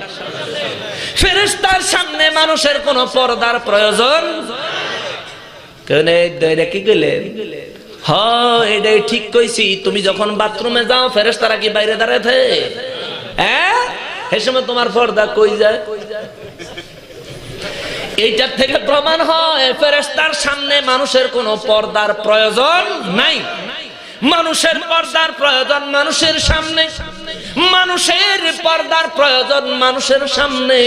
ফেরেশতার সামনে মানুষের কোন পর্দার প্রয়োজন কেন? কি কইলেন? হ্যাঁ, এটাই ঠিক কইছি। তুমি যখন বাথরুমে যাও, ফেরেশতারা কি বাইরে দাঁড়ায় থাকে? হ্যাঁ, এই সময় তোমার পর্দা কই যায়? এইটার থেকে প্রমাণ হয় ফেরেশতার সামনে মানুষের কোন পর্দার প্রয়োজন নাই। মানুষের পর্দার প্রয়োজন মানুষের সামনে, মানুষের পর্দার প্রয়োজন মানুষের সামনে।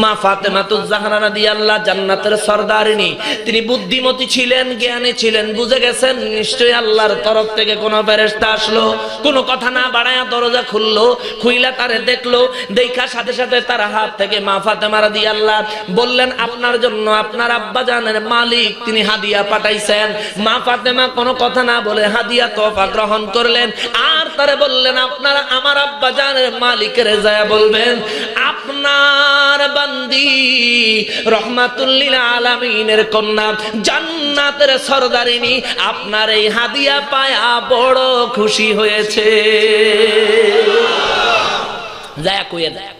মা ফাতেমাতুজ জাহরা রাদিয়াল্লাহু জান্নাতের সরদারিনী, তিনি বুদ্ধিমতী ছিলেন, জ্ঞানী ছিলেন, বুঝে গেছেন নিশ্চয়ই আল্লাহর তরফ থেকে কোন ফেরেশতা আসলো। কোনো কথা না বাড়ায়া দরজা খুললো, খুইলা তারে দেখলো, দেখা সাথে সাথে তার হাত থেকে মা ফাতেমা রাদিয়াল্লাহু বললেন, আপনার জন্য আপনার আব্বা জানের মালিক তিনি হাদিয়া পাঠাইছেন। মা ফাতেমা কোনো কথা না বলে হাদিয়া তোফা গ্রহণ করলেন, আর তারে বললেন, আপনারা আমার আব্বা জানের মালিকের যায় বলবেন, আপনার বান্দি রহমাতুল লিল আলামিনের কন্যা, জান্নাতের সরদারিনী আপনার এই হাদিয়া পায়া বড় খুশি হয়েছে। যায় কইয়া যায়।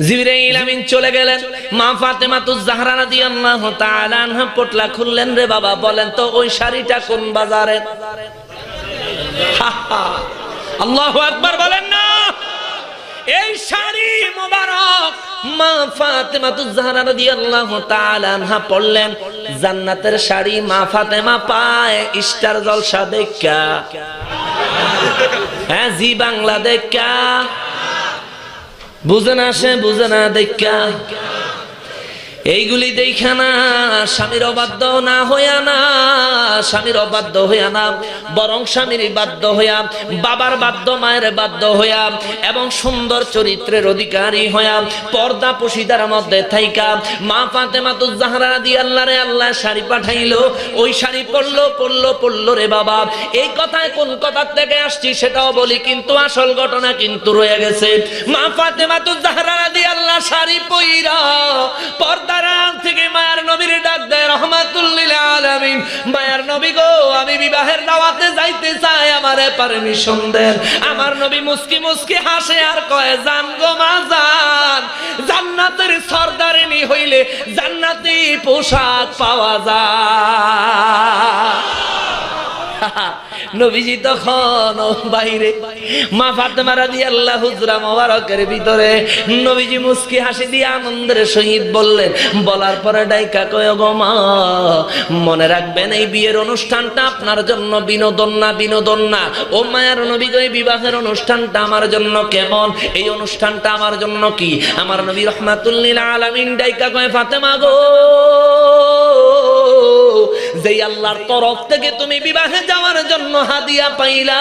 জিবরাইল আমিন চলে গেলেন। মা ফাতেমাতুজ জাহরা রাদিয়াল্লাহু তাআলা আনহা পটলা খুললেন। রে বাবা, বলেন তো ওই শাড়িটা কোন বাজারে? আল্লাহু আকবার বলেন না। এই শাড়ি মোবারক মা ফাতেমাতুজ জাহরা রাদিয়াল্লাহু তাআলা আনহা পড়লেন। জান্নাতের শাড়ি মা ফাতেমা পায় স্টার জলসা দেখা, হ্যাঁ, জি বাংলা দেখা, বুঝে না সে বুঝে না দেখা। এইগুলি দেখা না স্বামীর অবাধ্য না হইয়া না, স্বামীর অবাধ্য হইয়া না, বরং স্বামীর বাধ্য হইয়া, বাবার বাধ্য মায়ের বাধ্য হইয়া, এবং সুন্দর চরিত্রের অধিকারী হইয়া পর্দা পশিদার মধ্যে থাইকা মা ফাতেমাতুজ জাহরা রাদিয়াল্লাহু রে আল্লাহ শাড়ি পাঠাইলো। ওই শাড়ি পড়লো রে বাবা। এই কথায় কোন কথা থেকে আসছি সেটাও বলি, কিন্তু আসল ঘটনা কিন্তু রয়ে গেছে। মা ফাতেমাতুজ জাহরা রাদিয়াল্লাহু শাড়ি পইরা পর্দার আড়াল থেকে মায়ের নবীর ডাক দেয়, রহমাতুল লিল আলামিন, মায়ের নবী গো, আমি বিবাহের দাওয়াতে যাইতে চাই, আমারে পারমিশন দেন। আমার নবী মুস্কি মুস্কি হাসে আর কয়, জান গো মা জান, জান্নাতের সরদারিনী হইলে জান্নাতি পোশাক পাওয়া যায়। নবীজি তখন বাইরে, মা ফাতেমা রাদিয়াল্লাহু হুজরা মোবারকের ভিতরে। নবীজি মুস্কি হাসি দিয়ে আনন্দের সহিত বললেন, বলার পরে ডাইকা কয়, গো মা, মনে রাখবেন এই বিয়ের অনুষ্ঠানটা আপনার জন্য বিনোদন না, বিনোদন না। ও মায়ের নবী গো, এই বিবাহের অনুষ্ঠানটা আমার জন্য কেমন, এই অনুষ্ঠানটা আমার জন্য কি? আমার নবী রহমাতুল লিল আলামিন ডাইকা কয়, ফাতেমা গো, যেই আল্লাহর তরফ থেকে তুমি বিবাহে যাওয়ার জন্য হাদিয়া পাইলা,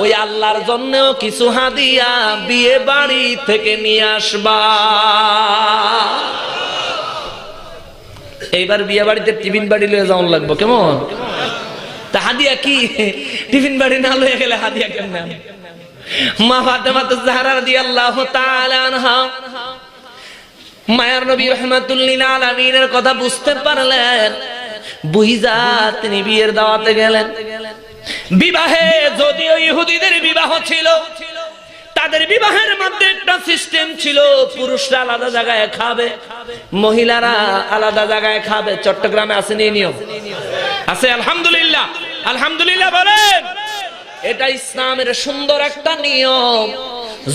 ওই আল্লাহর জন্যও কিছু হাদিয়া বিয়ে বাড়ি থেকে নিয়ে আসবা। এইবার বিয়ে বাড়িতে টিফিন বাড়ি লয়ে যাওয়ার লাগবে, কেমন? তা হাদিয়া কি? টিফিন বাড়ি না লয়ে গেলে হাদিয়া কেমন? মা ফাতেমাতুজ জাহরা রাদিয়াল্লাহু তাআলা আনহা মায়ার নবী রহমাতুল লিল আলামিনের কথা বুঝতে পারলেন, বুঝা তিনি বিয়ের দাওয়াতে গেলেন। বিবাহে যদিও ইহুদিদের বিবাহ ছিল, তাদের বিবাহের মধ্যে একটা সিস্টেম ছিল, পুরুষরা আলাদা জায়গায় খাবে, মহিলারা আলাদা জায়গায় খাবে। চট্টগ্রামে আছে নি নিয়ম? আছে, আলহামদুলিল্লাহ, আলহামদুলিল্লাহ বলেন। এটা ইসলামের সুন্দর একটা নিয়ম।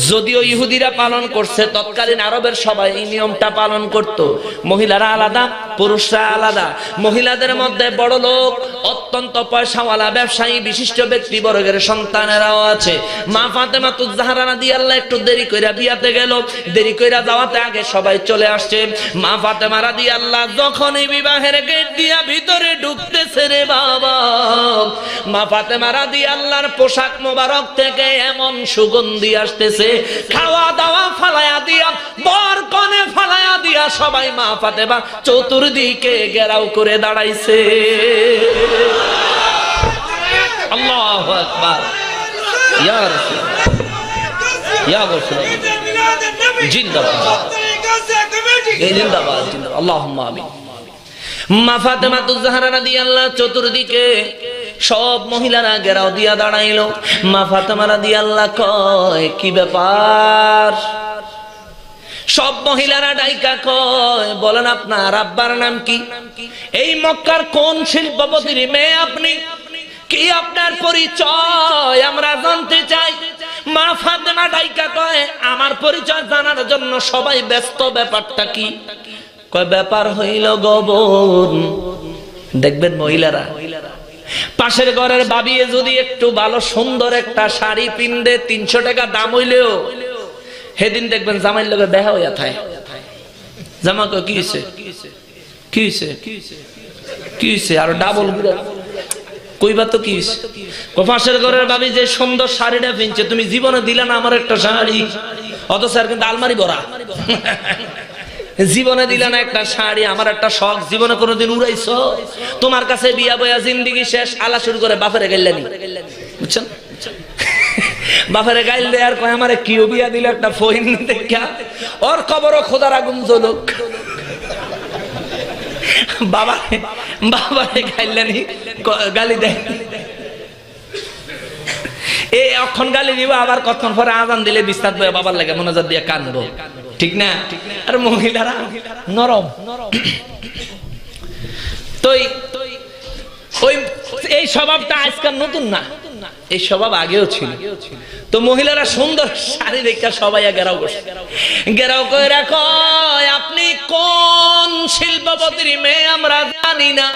যদিও ইহুদিরা পালন করছে, তৎকালীন আরবের সবাই এই নিয়মটা পালন করত। মহিলারা আলাদা, পুরুষরা আলাদা। মহিলাদের মধ্যে বড় লোক, অত্যন্ত পয়সাওয়ালা ব্যবসায়ী, বিশিষ্ট ব্যক্তিবর্গের সন্তানেরাও আছে। মা ফাতেমাতুজ জাহরা রাদিয়াল্লাহু একটু দেরি কইরা বিয়াতে গেল। দেরি কইরা যাওয়াতে আগে সবাই চলে আসছে। মা ফাতেমা রাদিয়াল্লাহু যখন এই বিবাহের গেট দিয়া ভিতরে ঢুকতেছে রে বাবা, মা ফাতেমা রাদিয়াল্লাহর পোশাক মোবারক থেকে এমন সুগন্ধি আসতেছে, খাওয়া দাওয়া ফালায়া দিয়া, বর কনে ফালায়া দিয়া সবাই মা ফাতেমা চতুর্দিকে ঘেরাও করে দাঁড়াইছে। আল্লাহু আকবার, ইয়া রাসূলুল্লাহ, ইয়া রাসূলুল্লাহ, জিন্দাবাদ, জিন্দাবাদ, জিন্দাবাদ, আল্লাহুম্মা আমিন। মা ফাতেমাতুজ জাহরা রাদিয়াল্লাহু চতুর্দিকে সব মহিলারা ঘেরাও দিয়া দাঁড়াইলো। মা ফাতেমা রাদিয়াল্লাহু কয়, কি ব্যাপার? সব মহিলারা ডাইকা কয়, বলেন আপনার আব্বার নাম কি? এই মক্কার কোন শিল্পপতির মেয়ে আপনি? কি আপনার পরিচয় আমরা জানতে চাই। মা ফাতেমা ডাইকা কয়, আমার পরিচয় জানার জন্য সবাই ব্যস্ত। ব্যাপারটা কি? কয়, ব্যাপার হইল গোবন। দেখবেন মহিলারা, পাশের ঘরের বাবিয়ে যদি একটু ভালো সুন্দর একটা শাড়ি পিনদে, 300 টাকা দাম হইলেও সেদিন দেখবেন জামাইর লগে বেহা হইয়া থাকে। জামা কয়, কি হইছে, কি হইছে, কি হইছে? আর ডাবল কইবা তো কি হইছে? পাশের ঘরের বাবি যে সুন্দর শাড়িটা পিনছে, তুমি জীবনে দিলে না আমার একটা শাড়ি, অথচ আর কিন্তু আলমারি ভরা। জীবনে দিলে না একটা শাড়ি, আমার একটা শখ, জীবনে কোনোদিন উড়াইছো? তোমার কাছে বিয়া বয়া জিন্দিগি শেষ, আলা শুরু করে বাপেরে গাইলানি, বুঝছেন? বাপেরে গাইল দে আর কয়, আমারে কিও বিয়া দিল একটা ফইন দেখা, ওর কবরও খোদার আগুন জ্বলুক। বাবারে গাইলানি, গালি দেয়। এই অক্ষণ গালি দিব, আবার কতক্ষণ পরে আজান দিলে বিস্তার বয়ে বাবার লাগে মনোজাত দিয়ে কানবো, ঠিক না? আর মহিলারা নরম। তো এই স্বভাবটা আজকাল নতুন না, এই স্বভাব আগেও ছিল। তো মহিলারা সুন্দর শাড়ি দেখে সবাই ঘেরাও করছে। ঘেরাও করে রাখো, আপনি কোন শিল্পপতির মেয়ে আমরা জানি না,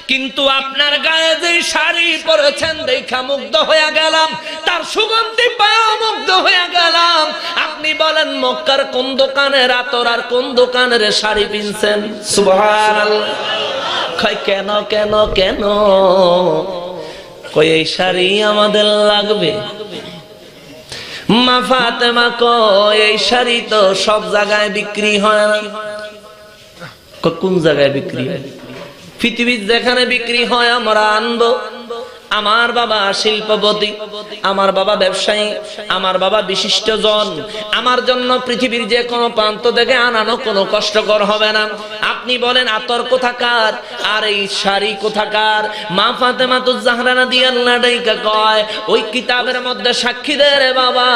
কিন্তু আপনার গায়ে যে শাড়ি পরেছেন দেখা মুগ্ধ হয়ে গেলাম, তার সুগন্ধি পায়া মুগ্ধ হয়ে গেলাম। আপনি বলেন মক্কার কোন দোকানের আতর আর কোন দোকানের শাড়ি কিনছেন? সুবহানাল্লাহ। কয় কেন কেন কেন? কই এই শাড়ি আমাদের লাগবে। মা ফাতেমা কয় এই শাড়ি তো সব জায়গায় বিক্রি হয় না। কোন জায়গায় বিক্রি হয়? পৃথিবীর যেখানে বিক্রি হয় আমরা আনবো। আমার বাবা শিল্পপতি, আমার বাবা ব্যবসায়ী, আমার বাবা বিশিষ্ট জন, আমার জন্য পৃথিবীর যে কোনো প্রান্ত থেকে আনানো কোনো কষ্টকর হবে না। আপনি বলেন আতর কোথাকার আর এই শাড়ি কোথাকার? মা ফাতেমাতুজ জাহরা রাদিয়াল্লাহু আনহা কয় ওই কিতাবের মধ্যে সাক্ষী দেয় রে বাবা,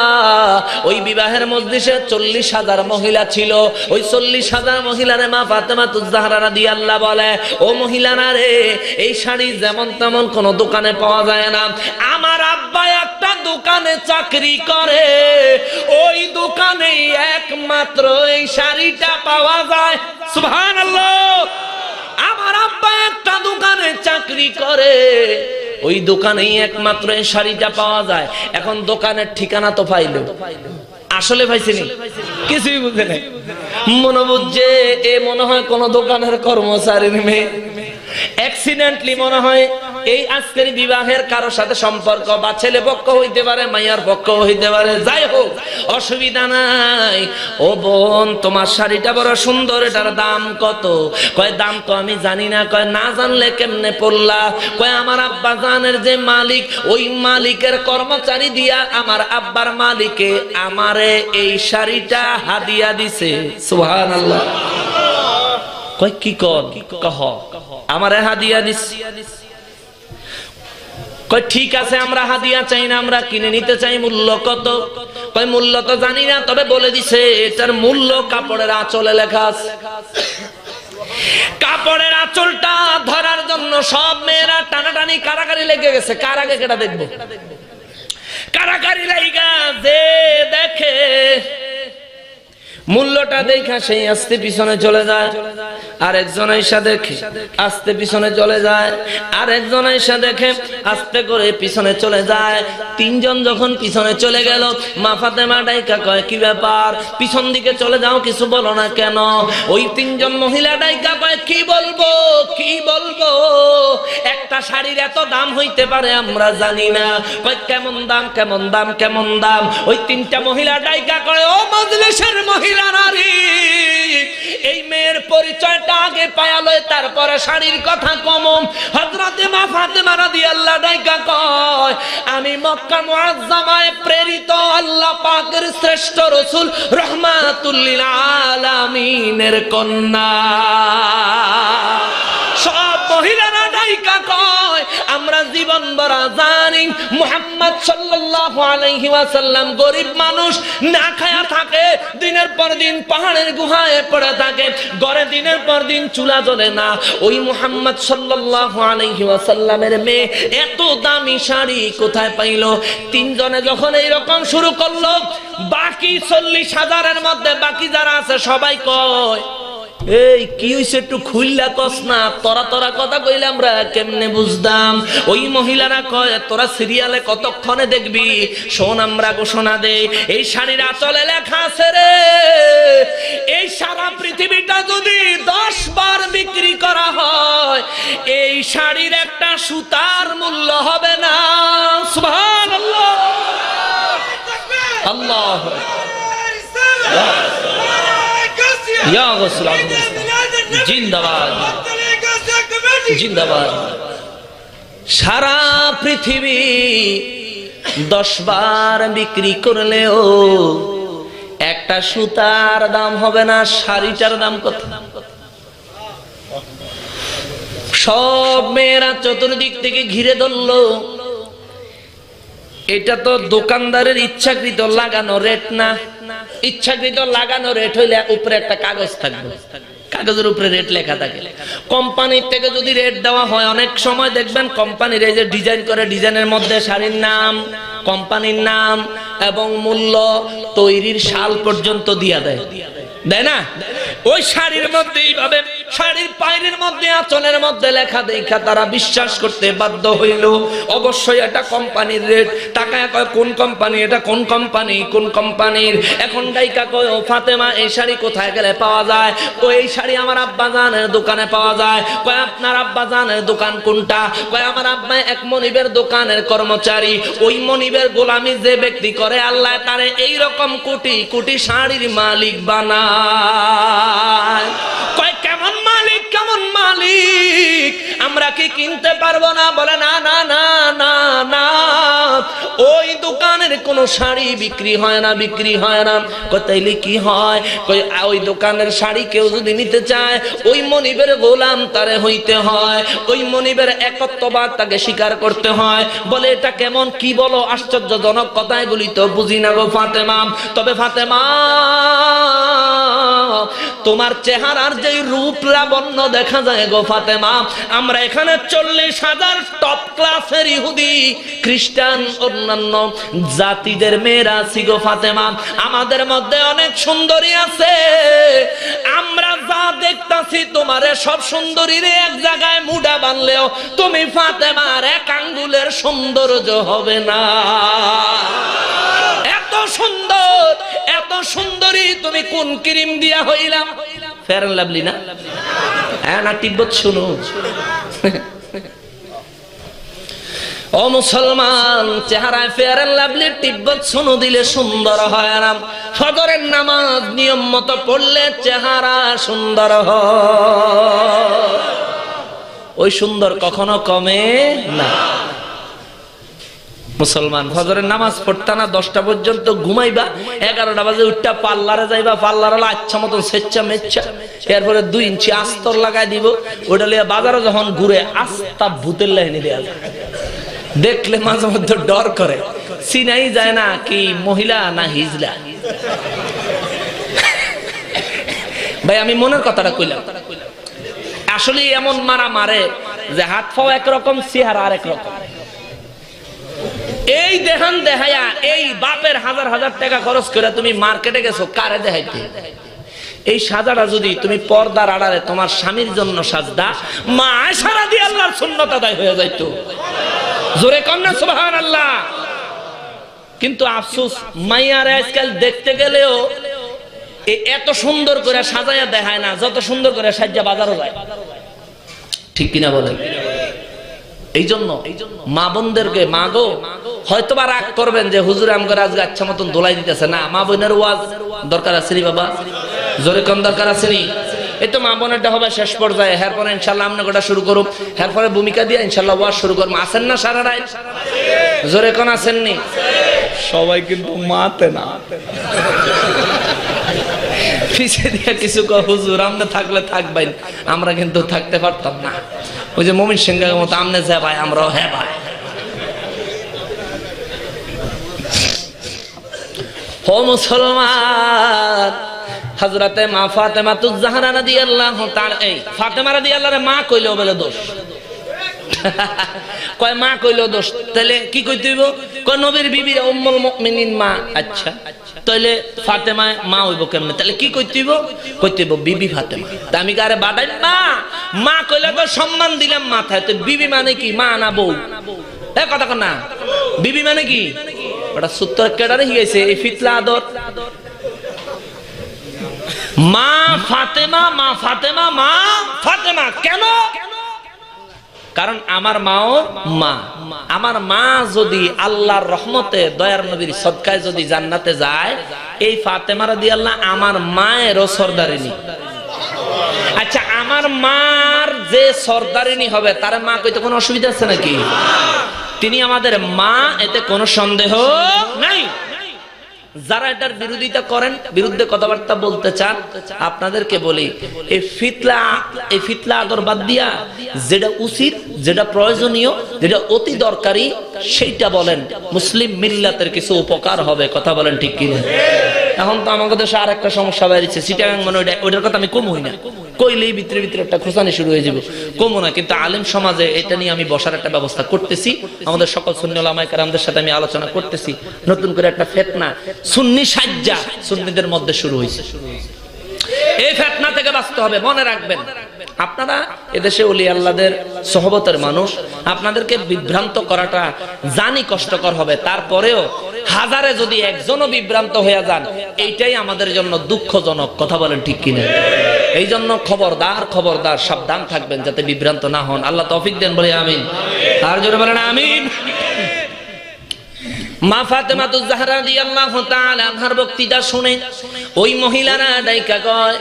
ওই বিবাহের মজলিসে 40,000 মহিলা ছিল। ওই 40,000 মহিলারে মা ফাতেমাতুজ জাহরা রাদিয়াল্লাহু বলে, ও মহিলারা রে, এই শাড়ি যেমন তেমন কোন দোকানে পাওয়া যায় না। আমার আব্বা একটা দোকানে চাকরি করে, ওই দোকানে একমাত্র এই শাড়িটা পাওয়া যায়। সুবহানাল্লাহ। আমার আব্বা একটা দোকানে চাকরি করে, ওই দোকানেই একমাত্র এই শাড়িটা পাওয়া যায়। এখন দোকানের ঠিকানা তো পাইলো, আসলে পাইছিনি? কিছুই বুঝে নাই। মনে বুঝছে এ মনে হয় কোন দোকানের কর্মচারীর মেয়ে। অ্যাক্সিডেন্টলি মনে হয় এই আজকের বিবাহের কারো সাথে সম্পর্ক, বা ছেলে পক্ষ হইতে পারে, মাইয়ার পক্ষ হইতে পারে, যাই হোক অসুবিধা নাই। ও বোন, তোমার শাড়িটা বড় সুন্দর, এটার দাম কত? কয় দাম তো আমি জানি না। কয় না জানলে কেমনে পড়লা? কয় আমার আব্বা জানের যে মালিক, ওই মালিকের কর্মচারী দিয়া আমার আব্বার মালিকে আমারে এই শাড়িটা হাদিয়া দিছে। সুবহানাল্লাহ। কয় কি কর? কহ আমারে হাদিয়া দিছে। কয় ঠিক আছে, আমরা হাদিয়া চাই না, আমরা কিনে নিতে চাই। মূল্য কত? কয় মূল্য তো জানি না, তবে বলে দিছে এটার মূল্য কাপড়ের আঁচলে লেখা আছে। কাপড়ের আঁচলটা ধরার জন্য সব মেয়েরা টানাটানি কারাকারি লেগে গেছে। কার আগে কেটা দেখবো? কারাকারি লাইগা যে দেখে মূল্যটা দেখা সেই আস্তে পিছনে চলে যায়, আর একজন আইসা দেখে আস্তে পিছনে চলে যায়, আর একজন আইসা দেখে আস্তে করে পিছনে চলে যায়। তিনজন যখন পিছনে চলে গেল, মা ফাতেমা ডাইকা কয় কি ব্যাপার, পিছন দিকে চলে যাও, কিছু বলো না কেন? ওই তিনজন মহিলা ডাইকা কয় কি বলবো কি বলবো, একটা শাড়ির এত দাম হইতে পারে আমরা জানি না। কয় কেমন দাম কেমন দাম কেমন দাম? ওই তিনটা মহিলা ডাইকা কয় ও মজলিসের মহিলা নারী, এই মেয়ের পরিচয়টা আগে পায়ালো, তারপরে শাড়ির কথা কম। হযরতে মা ফাতেমা রাদিয়াল্লাহু আনহা কয় আমি মক্কা মুআজ্জামায় প্রেরিত আল্লাহ পাকের শ্রেষ্ঠ রাসূল রাহমাতুল লিল আলামিনের কন্যা। সব মহিলারা ডাইকা কয় আমরা জীবন ভরা জানি মুহাম্মদ সাল্লাল্লাহু আলাইহি ওয়াসাল্লাম গরিব মানুষ, না খায়া থাকে, দিনের পর দিন পাহাড়ের গুহায় পড়ে থাকে, ঘরে দিনের পর দিন চুলা জ্বলে না। ওই মুহাম্মদ সাল্লাল্লাহু আলাইহি ওয়াসাল্লামের মেয়ে এত দামি শাড়ি কোথায় পাইলো? তিনজনে যখন এইরকম শুরু করলো, বাকি 40,000-এর মধ্যে বাকি যারা আছে সবাই কয় এই কি হইছে একটু খুইল্লা কস না, তোরা তোরা কথা কইলে আমরা কেমনে বুঝতাম? ওই মহিলারা কয় তোরা সিরিয়ালে কতক্ষণে দেখবি, শোন আমরা ঘোষণা দেই, এই শাড়ির আঁচলে লেখা আছে রে, এই সারা পৃথিবীটা যদি 10 বার বিক্রি করা হয়, এই শাড়ির একটা সুতার মূল্য হবে না। সুবহানাল্লাহ। আল্লাহ ইয়া রাসূল জিন্দাবাদ জিন্দাবাদ। সারা পৃথিবী 10 বার বিক্রি করলেও একটা সুতার দাম হবে না। শাড়িটার দাম কত? সব মেয়েরা চতুর্দিক থেকে ঘিরে ধরলো। এটা তো দোকানদারের ইচ্ছাকৃত লাগানো রেট না। ইচ্ছাকৃত লাগানো রেট হইলে উপরে একটা কাগজ থাকবে, কাগজের উপরে রেট লেখা থাকে। কোম্পানির থেকে যদি রেট দেওয়া হয়, অনেক সময় দেখবেন কোম্পানির এই যে ডিজাইন করে, ডিজাইনের মধ্যে শাড়ির নাম, কোম্পানির নাম এবং মূল্য, তৈরির সাল পর্যন্ত দিয়া দেয়, দেয় না? ওই শাড়ির মধ্যে এইভাবে শাড়ির পায়ের মধ্যে আঁচলের মধ্যে লেখা দেখা তারা বিশ্বাস করতে বাধ্য হইল অবশ্যই এটা কোম্পানির রেট। টাকায় কয় কোন কোম্পানি, এটা কোন কোম্পানি, কোন কোম্পানির। এখন ডাইকা কয় ও ফাতেমা এই শাড়ি কোথায় গেলে পাওয়া যায়? কই এই শাড়ি আমার আব্বাজানের দোকানে পাওয়া যায়। কয় আপনার আব্বাজানের দোকান কোনটা? কয় আমার আব্বা এক মনিবের দোকানের কর্মচারী। ওই মনিবের গোলামি যে ব্যক্তি করে আল্লাহ তারে এই রকম কোটি কোটি শাড়ির মালিক বানায়। কয় কেমন মালিক, কেমন মালিক, আমরা কি কিনতে পারবো না? বলে না না না না না, ওই দোকানের কোনো শাড়ি বিক্রি হয় না, বিক্রি হয় না। কয় তাইলে কি হয়? কই ওই দোকানের শাড়ি কেউ যদি নিতে চায় ওই মনিবের গোলাম তারে হইতে হয়, ওই মনিবের একত্ববাদ তাকে স্বীকার করতে হয়। বলে এটা কেমন, কি বলো, আশ্চর্যজনক কথা, এগুলি তো বুঝি না গো ফাতেমা। তবে ফাতেমা তোমার চেহারার যে রূপ লাবণ্য দেখা যায় গো ফাতেমা, আমরা এখানে 40,000 টপ ক্লাসের ইহুদি খ্রিস্টান অন্যান্য জাতিদের মেয়েরা আছি গো ফাতেমা, আমাদের মধ্যে অনেক সুন্দরী আছে। আমরা যা দেখতাছি তোমারে সব সুন্দরীর এক জায়গায় মুডা বানলেও তুমি ফাতেমার এক আঙ্গুলের সৌন্দর্য হবে না। এত সুন্দর, এত সুন্দরী তুমি কোন ক্রিম দিয়া হইলাম? ফেয়ার এন্ড লাভলি না? হ্যাঁ না তিব্বত শুনো। ও মুসলমান, চেহারায় ফেয়ার এন্ড লাভলি তিব্বত শুনো দিলে সুন্দর হয় না। ফজরের নামাজ নিয়ম মতো পড়লে চেহারা সুন্দর হয়, ওই সুন্দর কখনো কমে না। মুসলমান ফজরের নামাজ পড়তা না, 10টা পর্যন্ত ঘুমাইবা, 11টা বাজে উঠটা পার্লারে যাইবা, পার্লার হলো আচ্ছা মতন সেচ্ছা মেচ্ছা, এরপরে 2 ইঞ্চি আস্তর লাগাই দিব, ওটা লিয়ে বাজারে যখন ঘুরে আস্তা ভূতের লাইনে দেয়া যায়। দেখলে মাঝে মধ্যে ডর করে, চিনাই যায় না কি মহিলা না হিজলা। ভাই আমি মনের কথাটা কইলাম, আসলে এমন মারা মারে যে হাত পাও একরকম, চেহারা আরেক রকম। এই দেহান দেখায়া এই বাপের হাজার হাজার টাকা খরচ করে তুমি মার্কেটে গেছো কারে দেখাইতে? এই সাজাটা যদি তুমি পর্দার আড়ালে তোমার স্বামীর জন্য সাজদা, মা আয়েশা রাদিয়াল্লাহর সুন্নাত আদায় হয়ে যাইতো। জোরে কন্যা সুবহানাল্লাহ। কিন্তু আফসোস মাইয়ারে আজকাল দেখতে গেলেও এত সুন্দর করে সাজায়া দেখায় না, যত সুন্দর করে সাজ্জা বাজারও যায়। ঠিক কিনা বলেন? এই জন্য মা বোনদেরকে, মা গো হয়তো বা রাগ করবেন যে হুজুর আমগো আজকে আচ্ছা মতন দোলাই দিতেছে না, মা বোনের ওয়াজ দরকার আছে নি বাবা? জোরে কম দরকার আছে নি? এই তো মা বোনেরটা হবে শেষ পর্যায়ে, এরপরে ইনশাল্লাহ আমরা গোটা শুরু করব, এরপরে ভূমিকা দিয়ে ইনশাল্লাহ ওয়াজ শুরু করবো। আছেন না সারা রাত? জোরে কোন আসেননি? সবাই কিন্তু মাতে না, পিছিয়ে দিয়ে কিছু কয় হুজুর আমরা থাকলে থাকবেন, আমরা কিন্তু থাকতে পারতাম না। ওই যে মমিন সিংহের মতো আমনে যায় ভাই, আমরাও হ্যাঁ ভাই। ও মুসলমান, হযরতে মা ফাতেমা তুজ জাহরা রাদিয়াল্লাহু তাআলা, এই ফাতেমা রাদিয়াল্লাহর মা কইলেও বলে দোষ। কয় মা কইলেও দোষ, তাহলে কি কইতে হইব? কয় নবীর বিবি উম্মুল মুমিনিন মা। আচ্ছা তাহলে ফাতেমা মা হইব কেমনে? তাহলে কি কইতে হইব? কইতে হইব বিবি ফাতেমা। তা আমি কারে বাড়াই না, মা কইলে তো সম্মান দিলাম মাথায়, তো বিবি মানে কি? মা না বউ? এ কথা কর না, বিবি মানে কি? ওটা সূত্র কেডারে হিয়েছে এই ফিতলা আদর। মা ফাতেমা, মা ফাতেমা, মা ফাতেমা কেন? কারণ আমার মাও মা। আমার মা যদি আল্লাহর রহমতে দয়ার নবীর সদকায় যদি জান্নাতে যায়, এই ফাতেমা রাদিয়াল্লাহু আমার মায়েরও সরদারিনী। আচ্ছা আমার মার যে সরদারিনী হবে তার মা কইতে কোনো অসুবিধা আছে নাকি? তিনি আমাদের মা, এতে কোনো সন্দেহ নাই। যারা এটার বিরোধিতা করেন, বিরুদ্ধে কথাবার্তা বলতে চান, আপনাদেরকে বলি এই ফিতলা আদর বাদ দিয়া যেটা উচিত, যেটা প্রয়োজনীয়, যেটা অতি দরকারি সেইটা বলেন, মুসলিম মিল্লাতের কিছু উপকার হবে। কথা বলেন ঠিক কিনা? এখন তো আমাদের দেশে আর একটা সমস্যা বেরিয়েছে, চিটাগাং মানে ওইটার কথা আমি কমই না, কইলেই ভিতরে ভিতরে একটা খোঁচানি শুরু হয়ে যাবে, কমো না। কিন্তু আলেম সমাজে এটা নিয়ে আমি বসার একটা ব্যবস্থা করতেছি, আমাদের সকল সুন্নি ওলামায়ে কেরামদের সাথে আমি আলোচনা করতেছি। নতুন করে একটা ফিতনা সুন্নি সাজ্জা সুন্নিদের মধ্যে শুরু হয়েছে, এই ফিতনা থেকে বাঁচতে হবে। মনে রাখবেন আপনারা এদেশে ওলি আল্লাহদের সহবতের মানুষ, আপনাদেরকে বিভ্রান্ত করাটা জানি কষ্টকর হবে, তারপরেও হাজারে যদি একজনও বিভ্রান্ত হয়ে যান এইটাই আমাদের জন্য দুঃখজনক। কথা বলেন ঠিক কিনা? এই জন্য খবরদার খবরদার সাবধান থাকবেন যাতে বিভ্রান্ত না হন। আল্লাহ তৌফিক দেন, বলে আমিন। আর জোরে বলেন আমিন। মা ফাতেমাতুজ জাহরা রাদিয়াল্লাহু তাআলা আনহার বক্তৃতা শুনে ওই মহিলারা ডাইকা কয়,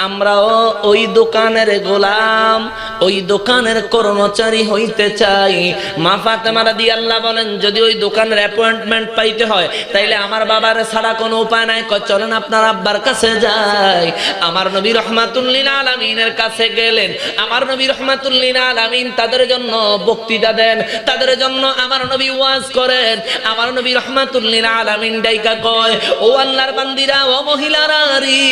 আমরাও ওই দোকানের গোলাম, ওই দোকানের কর্মচারী হইতে চাই। মা ফাতেমা রাদিয়াল্লাহু বলেন, যদি ওই দোকানের অ্যাপয়েন্টমেন্ট পাইতে হয় তাইলে আমার বাবার ছাড়া কোনো উপায় নাই। চলেন আপনার আব্বার কাছে যাই। আমার নবী রাহমাতুল লিল আলামিনের কাছে গেলেন। আমার নবী রাহমাতুল লিল আলামিন তাদের জন্য বক্তৃতা দেন, তাদের জন্য আমার নবী ওয়াজ করেন। আমার নবী রাহমাতুল লিল আলামিন ডাইকা কয়, ও আল্লাহর বান্দিরা, ও মহিলারা রে,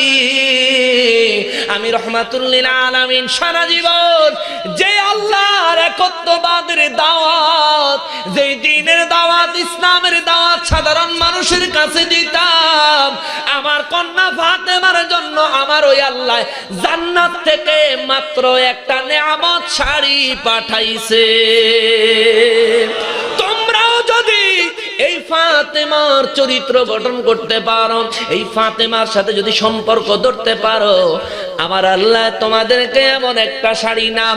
আমি রাহমাতুল লিল আলামিন সারা জীবন যে আল্লাহর একত্ববাদের দাওয়াত, যে দ্বীনের দাওয়াত, ইসলামের দাওয়াত সাধারণ মানুষের কাছে দিতাম, আমার কন্যা ফাতেমার জন্য আমার ওই আল্লাহ জান্নাত থেকে মাত্র একটা নেয়ামত শাড়ি পাঠাইছে। তোমরাও যদি এই ফাতেমার চরিত্র গঠন করতে পারো, এই ফাতেমার সাথে যদি সম্পর্ক ধরতে পারো, আমার আল্লাহ তোমাদেরকে এমন একটা শাড়ি নাম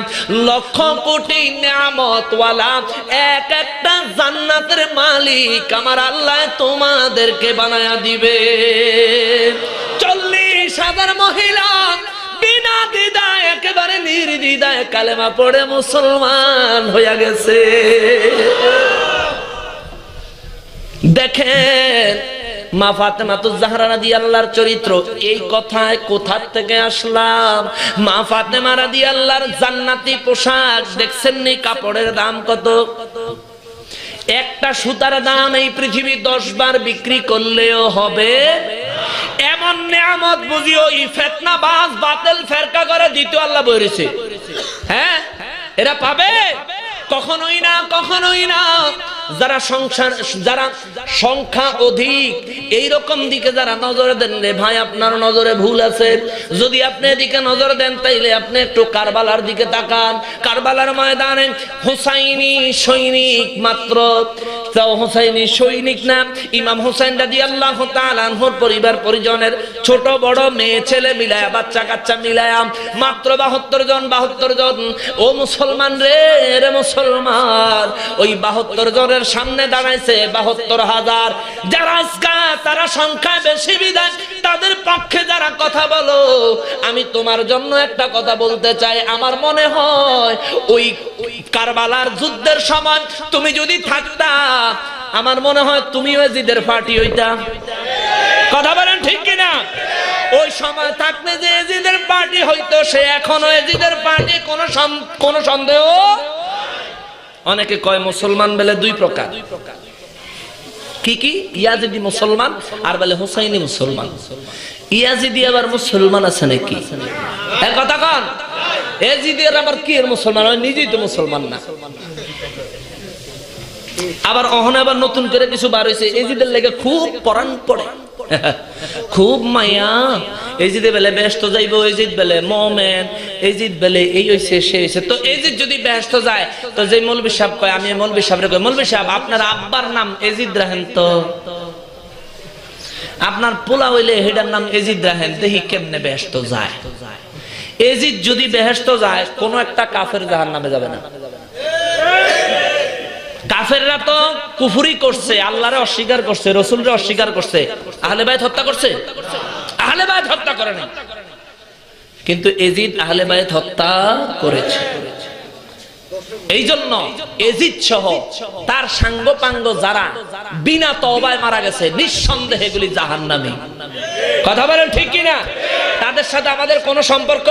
লক্ষ কোটি নিয়ামতওয়ালা এক একটা জান্নাতের মালিক আমার আল্লাহ তোমাদেরকে বানায়া দিবে। 40,000 মহিলা বিনা দ্বিধায় একেবারে নির্দ্বিধায় কালেমা পড়ে মুসলমান হয়ে গেছে। দেখেন মা ফাতেমাতুজ জাহরা রাদিয়াল্লাহর চরিত্র। এই কথায় কোথা থেকে আসলাম? মা ফাতেমা রাদিয়াল্লাহর জান্নাতি পোশাক দেখছেন নি? কাপড়ের দাম কত? একটা সুতার দাম এই পৃথিবী 10 বার বিক্রি করলেও হবে এমন নিয়ামত বুঝিও এই ফিতনা বাজ বাতিল ফেরকা করে দিতে আল্লাহ বলেছে। হ্যাঁ, এরা পাবে? কখনোই না, কখনোই না। যারা সংখ্যা অধিক এইরকম দিকে যারা নজর দেন, রে ভাই আপনার নজরে ভুল আছে। যদি আপনি এদিকে নজর দেন তাইলে আপনি একটু কারবালার দিকে তাকান। কারবালার ময়দানে হুসাইনি সৈনিক মাত্র, তাও হুসাইনি সৈনিক না, ইমাম হুসাইন রাদিয়াল্লাহু তাআলা আনহুর পরিবার পরিজনের ছোট বড় মেয়ে ছেলে মিলায়া, বাচ্চা কাচ্চা মিলায়া মাত্র 72 জন। 72 জন। ও মুসলমান রে, রে মুসলমান, ওই 72 জনের সামনে দাঁড়াইছে 72,000। যারা আজকে তারা সংখ্যায় বেশি বিধান তাদের পক্ষে যারা কথা বলো, আমি তোমার জন্য একটা কথা বলতে চাই। আমার মনে হয় ওই কারবালার যুদ্ধের সময় তুমি যদি থাকতা, আমার মনে হয় তুমিও এজিদের পার্টি হইতা। কথা বলেন ঠিক কিনা? ওই সময় থাকলে যে এজিদের পার্টি হইতো, সে এখনো এজিদের পার্টি, কোনো সন্দেহ। অনেকে কয় মুসলমান বলে 2 প্রকার। কি কি? ইয়াজিদি মুসলমান আর বলে হুসাইনি মুসলমান। ইয়াজিদি আবার মুসলমান আছে নাকি? এক কথা কন, এজিদের আবার কি এর মুসলমান? নিজেই তো মুসলমান না। আবার অহনে আবার নতুন করে কিছু বার হইছে, এজিদের লেগে খুব পরাণ পড়ে, খুব মায়া। এজিদে বেলে বেহেশত যাইব, এজিদ বেলে মুমিন, এজিদ বেলে এই হইছে সে হইছে। তো এজিদ যদি বেহেশত যায়, তো যে মৌলভী সাহেব কয়, আমি মৌলভী সাহেবরে কই, মৌলভী সাহেব আপনার আব্বার নাম এজিদ রাহেন, তো আপনার পোলা হইলে হেডার নাম এজিদ রাহেন, দেখি কেমনে বেহেশত যায়। এজিদ যদি বেহেশত যায়, কোন একটা কাফের জাহান্নামে যাবে না। কাফেররা তো কুফরি করছে, আল্লাহরে অস্বীকার করছে, রাসূলরে অস্বীকার করছে, আহলে বাইত হত্যা করছে? আহলে বাইত হত্যা করে না, কিন্তু এজিদ আহলে বাইত হত্যা করেছে। এই জন্য এজিদ সহ তার সাঙ্গপাঙ্গ যারা বিনা তওবায় মারা গেছে, নিঃসন্দেহে এগুলি জাহান্নামী। কথা বলেন ঠিক কিনা? তাদের সাথে আমাদের কোনো সম্পর্ক।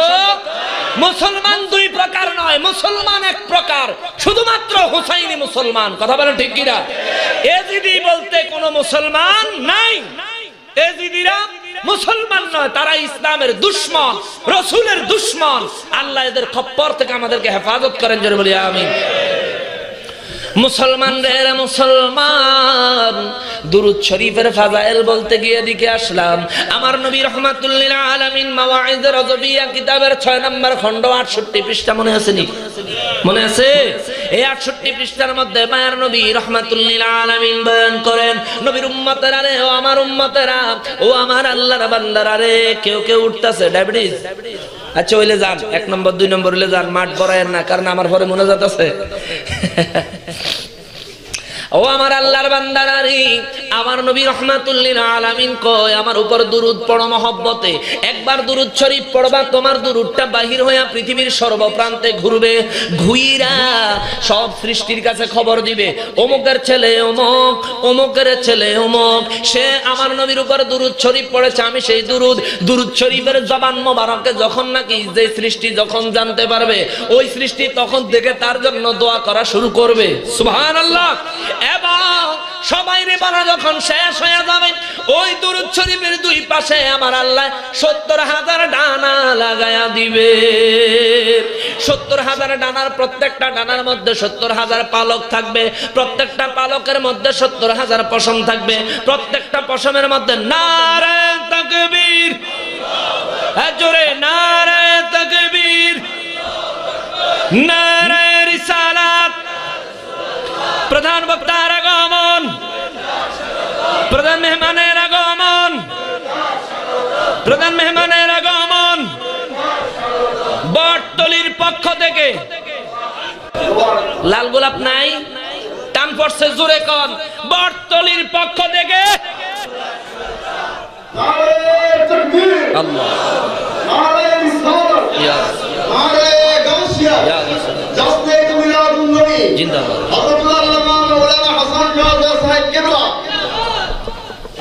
মুসলমান 2 প্রকার নয়, মুসলমান 1 প্রকার, শুধুমাত্র হুসাইনি মুসলমান। কথা বলেন ঠিক কিনা? এজিদি বলতে কোনো মুসলমান নাই। এজিদিরা মুসলমান নয়, তারা ইসলামের দুশমন, রাসূলের দুশমন। আল্লাহ এদের খপ্পর থেকে আমাদেরকে হেফাজত করেন, জোরে বলি আমিন। মুসলমান রে মুসলমান, দুরূদ শরীফের ফাজাইল বলতে গিয়ে দিকে আসলাম। আমার নবী রাহমাতুল লিল আলামিন মাওয়াইজ রাজবিয়া কিতাবের 6 নম্বর খণ্ড 68 পৃষ্ঠা মনে আছে নি? মনে আছে? এই 68 পৃষ্ঠার মধ্যে মায়ার নবী রাহমাতুল লিল আলামিন বয়ান করেন, নবীর উম্মতেরা রে, ও আমার উম্মতেরা, ও আমার আল্লাহর বান্দারা রে, কেউ কেউ উঠতাছে ডায়াবেটিস। আচ্ছা ওইলে যান, 1 নম্বর 2 নম্বর হইলে যান, মাঠ বড়ায়েন না, কারণ আমার ঘরে মোনাজাত আছে। ও আমার আল্লাহর বান্দারা, আমার নবী রাহমাতুল লিল আলামিন কয় আমার উপর দুরূদ পড়ো মহব্বতে। একবার দুরূদ শরীফ পড়বা, তোমার দুরূদটা বাহির হইয়া পৃথিবীর সর্বপ্রান্তে ঘুরবে, ঘুইরা সব সৃষ্টির কাছে খবর দিবে, অমুকের ছেলে অমুক, অমুকের ছেলে অমুক, সে আমার নবীর উপর দুরূদ শরীফ পড়েছে। আমি সেই দুরূদ শরীফের জবান মোবারকে যখন নাকি যে সৃষ্টি যখন জানতে পারবে, ওই সৃষ্টি তখন থেকে তার জন্য দোয়া করা শুরু করবে। সুবহানাল্লাহ। এবং সবাই রে বলা যখন শেষ হয়ে যাবে, ওই দুরূদ শরীফের 2 পাশে আমার আল্লাহ 70,000 ডানা লাগায়া দিবে। 70,000 ডানার, প্রত্যেকটা ডানার মধ্যে 70,000 পালক থাকবে, প্রত্যেকটা পালকের মধ্যে 70,000 পশম থাকবে, প্রত্যেকটা পশমের মধ্যে নারে তাকবীর, জোরে নারে তাকবীর, নারে রিসালাত। প্রধান বক্তার আগমন, প্রধান মেহমানের আগমন, প্রধান মেহমানের আগমন। বটতলির পক্ষ থেকে লাল গোলাপ নাই, টান পড়ছে জোরে কোন, বটতলির পক্ষ থেকে আল্লাহ জিন্দাবাদ।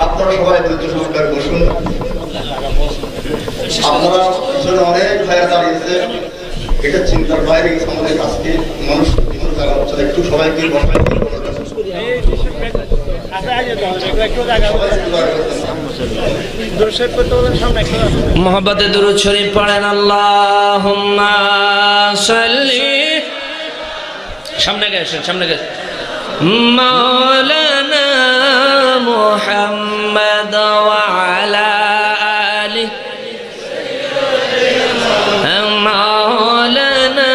আপনারা সবাই দ্রুত সমাকার বসুন। আপনারা পিছনে অনেক ভাইয়া দাঁড়িয়েছে, এটা চিন্তার বাইরে গেছে আমাদের কাছে। মানুষ একটু সবাইকে মোহাম্মতে দুরূদ শরীফ পড়েন। আল্লাহুম্মা সাল্লি, সামনে গেছেন, সামনে গেছেন। মাওলানা মুহাম্মদ ওয়া আলা আলি মাওলানা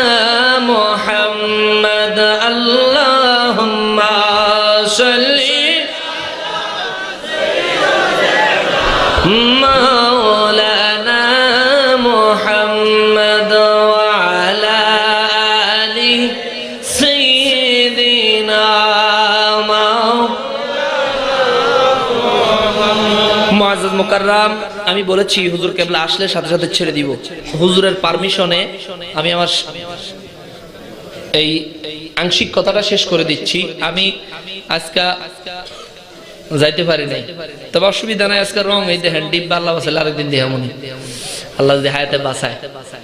মুহাম্মদ। আল্লাহুম্মা সাল্লি মাওলানা মুহাম্মদ ওয়া আলা আলি সাইয়্যিদিনা। মুআজ্জাজ মুকাররম, আমি বলেছি হুজুর কেবলা আসলে সাথে সাথে ছেড়ে দিব। হুজুরের পারমিশনে আমি আমার এই আংশিক কথাটা শেষ করে দিচ্ছি। আমি আজকে যাইতে পারি নাই, তবে অসুবিধা নাই। আজকে রং এই দেখেন ডিব্বা, আল্লাহ বাসাইলে আরেকদিন দেহ মনে, আল্লাহ যদি হায়াতে বাঁচায়।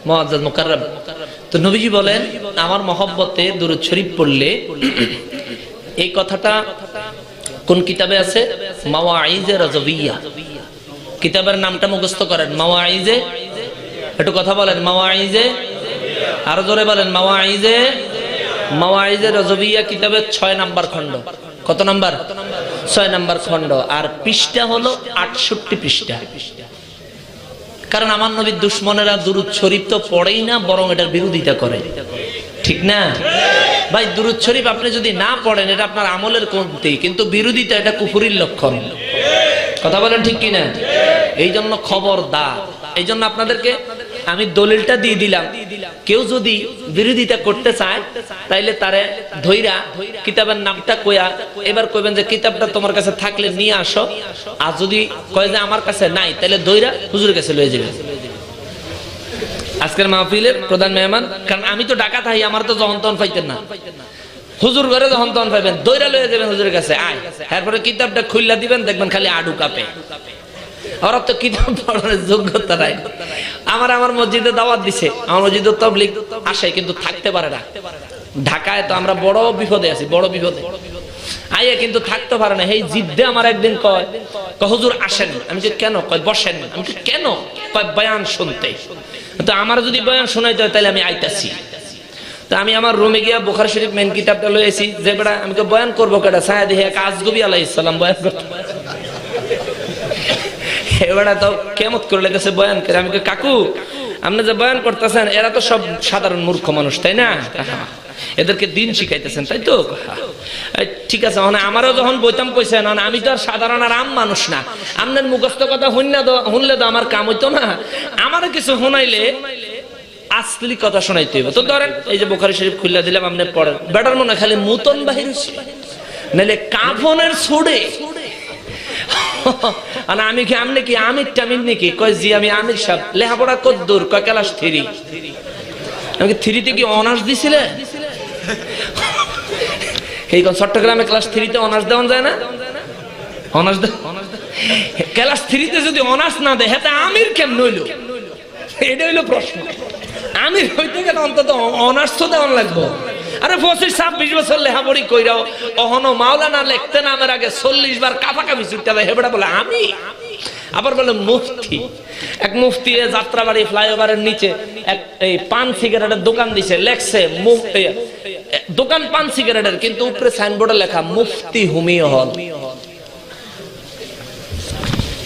মুআজ্জাজ মুকাররম, তো নবীজি বলেন আমার মহব্বতে দুরূদ শরীফ পড়লে, এই কথাটা কোন কিতাবে আছে? মাওয়াইজে রাজবিয়া। কিতাবের নামটা মুখস্থ করেন, মাওয়াইজে। একটু কথা বলেন, মাওয়াইজে, আরো জোরে বলেন, মাওয়াইজে। মাওয়াইজে রাজবিয়া কিতাবের 6 নম্বর খণ্ড। কত নাম্বার? 6 নম্বর খণ্ড। আর পৃষ্ঠা হলো 68 পৃষ্ঠা। কারণ আমার নবীর দুশমনেরা দুরূদ শরীফ তো পড়েই না, বরং এটার বিরোধিতা করে, ঠিক না ভাই? দুরূদ শরীফ আপনি যদি না পড়েন, এটা আপনার আমলের কমতি, কিন্তু বিরোধিতা এটা কুফরির লক্ষণ। কথা বলেন ঠিক কিনা? এই জন্য খবরদার। এই জন্য আপনাদেরকে আমি দলিলটা দিয়ে দিলাম, কেউ যদি বিরোধিতা করতে চায় তাইলে তারে ধইরা কিতাবের নামটা কইয়া এবার কইবেন যে কিতাবটা তোমার কাছে থাকলে নিয়ে আসো, আর যদি কয় যে আমার কাছে নাই তাহলে ধইরা হুজুরের কাছে লয়ে যাবে। আজকের মাহফিলের প্রধান মেহমান, কারণ আমি তো ঢাকা থাকি, আমার তো যখন তখন পাইতেন না, হুজুর ঘরে যখন তখন পাইবেন, দইরা লয়ে যাবেন হুজুরের কাছে, আয়। এরপরে কিতাবটা খুললা দিবেন, দেখবেন খালি আডু কাঁপে। ওরা তো কিতাব পড়ার যোগ্যতা নাই। আমার মসজিদে দাওয়াত দিছে, আমার মসজিদে তাবলীগ আসে কিন্তু থাকতে পারে না। ঢাকায় তো আমরা বড় বিপদে আছি, বড় বিপদে। আইয়া কিন্তু থাকতে পারে না। এই জিদ্দে আমার একদিন কয় হুজুর আসেন। আমি যে কেন? কয় বসেন। আমি কেন? কয় বয়ান শুনতে। তো আমার যদি বয়ান শোনাইতে হয় তাহলে আমি আইতাছি। তা আমি আমার রুমে গিয়া বুখারী শরীফ মেন কিতাবটা লয়ে এসি, যে বেটা আমি তো বয়ান করবো কেটা ছায়া দেখে এক আজগবি আলাইহিস সালাম বয়ান করতে, এবারে তো কেমত করে লেগেছে বয়ান করে। আমি কাকু আপনি যে বয়ান করতেছেন এরা তো সব সাধারণ মূর্খ মানুষ, তাই না? এদেরকে দিন শিখাইতেছেন, তাই তো? ঠিক আছে, মানে আমারও যখন বইতাম কইছেন, আমি তো আর সাধারণ আর আম মানুষ না, আপনার মুখস্থ কথা শুনলে তো আমার কাম হইতো না, আমারও কিছু শুনাইলে আসলি কথা শোনাইতে হইব। তো ধরেন এই যে বুখারী শরীফ খুলে দিলাম, আপনি পড়েন, বেটার মনে খালি মুতন বাহির হইছে, নাইলে কাফনের ছুড়ে। আমি কি আমনে কি আমির টামির নাকি? কয় জি আমি আমির সাহেব। লেখাপড়া কদ্দুর? কয় ক্লাস 3। আমি 3-তে কি অনার্স দিছিলে? এই কোন চট্টগ্রামে ক্লাস 3-তে অনার্স দেওয়া যায় না? অনার্স ক্লাস 3-তে যদি অনার্স না দেয় হেতে আমির কেমন হইল? এটা হইলো প্রশ্ন। আমির হইতে গেলে অন্তত অনার্স তো দেওয়ান লাগবো। আরে 25-26 বছর লেখাপড়ি কইরাও অহনো মাওলানা লিখতে নামের আগে 40 বার কাফাকাফি ছুটতে দেয়, হেবড়া বলে আমি। আবার বলে মুফতি। এক মুফতি যাত্রাবাড়ি ফ্লাইওভারের নিচে এই পান সিগারেটের দোকান দিছে, লেখছে দোকান পান সিগারেটের, কিন্তু উপরে সাইনবোর্ডে লেখা মুফতি হুমিও হল।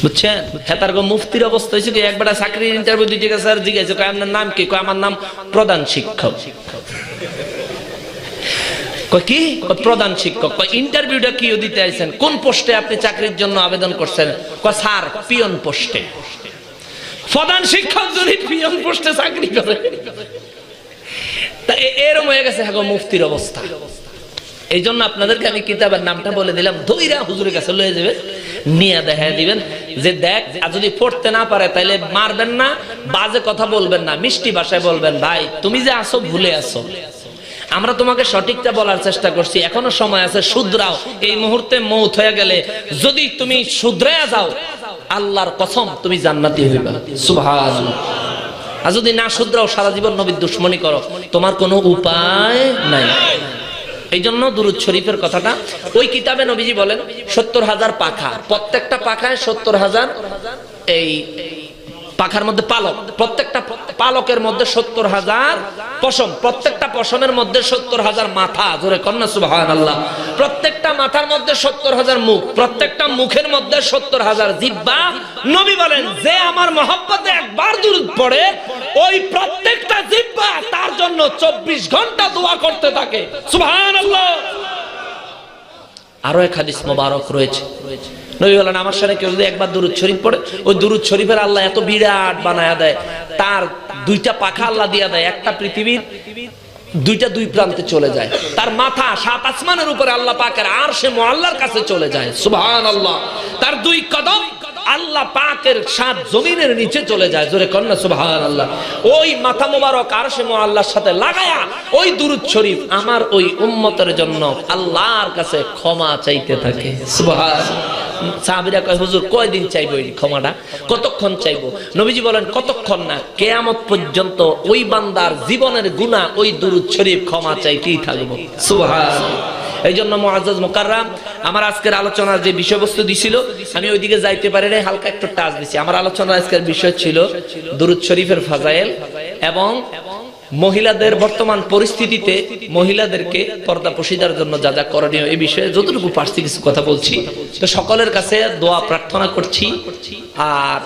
বুঝছেন? হেতার গো মুফতির অবস্থা হয়েছে কি, একবার চাকরির ইন্টারভিউ দিতে গেছে, আর জিজ্ঞাসা কয় আপনার নাম কি? কয় আমার নাম প্রধান শিক্ষক। কয় কি? প্রধান শিক্ষক। কয় ইন্টারভিউটা কি দিতে আইছেন? কোন পোস্টে আপনি চাকরির জন্য আবেদন করছেন? কয় স্যার পিয়ন পোস্টে। প্রধান শিক্ষক যদি পিয়ন পোস্টে চাকরি করে, তা এরকম হয়ে গেছে হ্যাঁ মুফতির অবস্থা। এই জন্য আপনাদেরকে আমি কিতাবের নামটা বলে দিলাম, ধৈরা হুজুরের কাছে লয়ে যাবে, নিয়ে দেখায় দিবেন যে দেখ, আর যদি পড়তে না পারে তাইলে মারবেন না, বাজে কথা বলবেন না, মিষ্টি ভাষায় বলবেন, ভাই তুমি যে আসো ভুলে আসো, আমরা তোমাকে সঠিকটা বলার চেষ্টা করছি, এখনো সময় আছে, শুধরাও। এই মুহূর্তে মৌত হয়ে গেলে যদি তুমি শুধরায়া যাও, আল্লাহর কসম তুমি জান্নাতি হইবা। সুবহানাল্লাহ। আর যদি না শুধরাও, সারা জীবন নবীর দুশমনি করো, তোমার কোনো উপায় নাই। এই জন্য দুরূদ শরীফের কথাটা ওই কিতাবে নবীজি বলেন 70,000 পাখা, প্রত্যেকটা পাখায় 70,000 এই পাখার মধ্যে পালক, প্রত্যেকটা পালকের মধ্যে 70,000 পশম, প্রত্যেকটা পশমের মধ্যে 70,000 মাথা, জোরে কন্না সুবহানাল্লাহ। প্রত্যেকটা মাথার মধ্যে 70,000 মুখ, প্রত্যেকটা মুখের মধ্যে 70,000 জিহ্বা। নবী বলেন যে আমার মহব্বতে একবার দুরূদ পড়ে, ওই প্রত্যেকটা জিহ্বা তার জন্য 24 ঘন্টা দোয়া করতে থাকে। সুবহানাল্লাহ। আরো এক হাদিস মোবারক রয়েছে, নবী বলেন আমার সামনে কেউ যদি একবার দুরূদ শরীফ পড়ে, ওই দুরূদ শরীফের আল্লাহ এত বিরাট বানায়া দেয়, তার 2টা পাখা আল্লাহ দিয়া দেয়, একটা পৃথিবীর 2টা 2 প্রান্তে চলে যায়, তার মাথা 7 আসমানের উপরে আল্লাহ পাকের আরশে মুআল্লার কাছে চলে যায়। সুবহানাল্লাহ। তার 2 কদম আল্লাহ পাকের 7 জমিনের নিচে চলে যায়, জোরে কন্না সুবহানাল্লাহ। ওই মাথা মোবারক আরশে মুআল্লার সাথে লাগায়া ওই দুরূদ শরীফ আমার ওই উম্মতের জন্য আল্লাহর কাছে ক্ষমা চাইতে থাকে। সুবহানাল্লাহ। সাহাবীরা কয় হুজুর কয়দিন চাইবো এই ক্ষমাটা, কতক্ষণ চাইবো? নবীজি বলেন কতক্ষণ না, কিয়ামত পর্যন্ত ওই বান্দার জীবনের গুনাহ ওই দুরূদ শরীফ ক্ষমা চাইতেই থাকবো। সুবহানাল্লাহ। এই জন্য মুআজ্জাজ মুকাররাম, আমার আজকের আলোচনার যে বিষয়বস্তু দিছিল আমি ওইদিকে যাইতে পারি নাই, হালকা একটু টাচ দিছি। আমার আলোচনার আজকের বিষয় ছিল দুরূদ শরীফের ফাজাইল এবং মহিলাদের বর্তমান পরিস্থিতিতে মহিলাদেরকে পর্দা পশিদার জন্য যা যা করণীয়, এই বিষয়ে যতটুকু পারছি কিছু কথা বলছি। তো সকলের কাছে দোয়া প্রার্থনা করছি, আর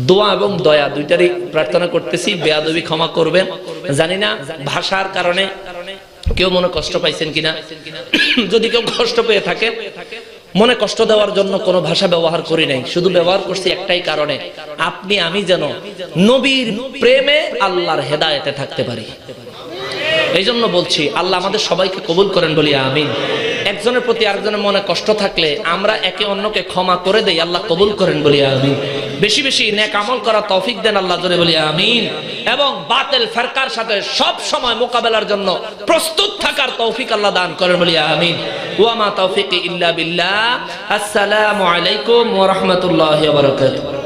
দোয়া এবং দয়া দুইটারই প্রার্থনা করতেছি। বেয়াদবি ক্ষমা করবেন, জানি না ভাষার কারণে কেউ মনে কষ্ট পাইছেন কিনা। যদি কেউ কষ্ট পেয়ে থাকে, মনে কষ্ট দেওয়ার জন্য কোনো ভাষা ব্যবহার করি নাই, শুধু ব্যবহার করছি একটাই কারণে, আপনি আমি যেন নবীর প্রেমে আল্লাহর হেদায়েতে থাকতে পারি। এই জন্য বলছি, আল্লাহ আমাদের সবাইকে কবুল করেন বলি আমিন। একজনের প্রতি আরেকজনের মনে কষ্ট থাকলে আমরা একে অন্যকে ক্ষমা করে দেই, আল্লাহ কবুল করেন বলি আমিন। বেশি বেশি নেক আমল করা তৌফিক দেন আল্লাহ, জোরে বলি আমিন। এবং বাতিল ফিরকার সাথে সব সময় মোকাবেলার জন্য প্রস্তুত থাকার তৌফিক আল্লাহ দান করেন বলি আমিন। ওয়া মা তৌফিকি ইল্লা বিল্লাহ। আসসালামু আলাইকুম ওয়া রাহমাতুল্লাহি ওয়া বারাকাতুহু।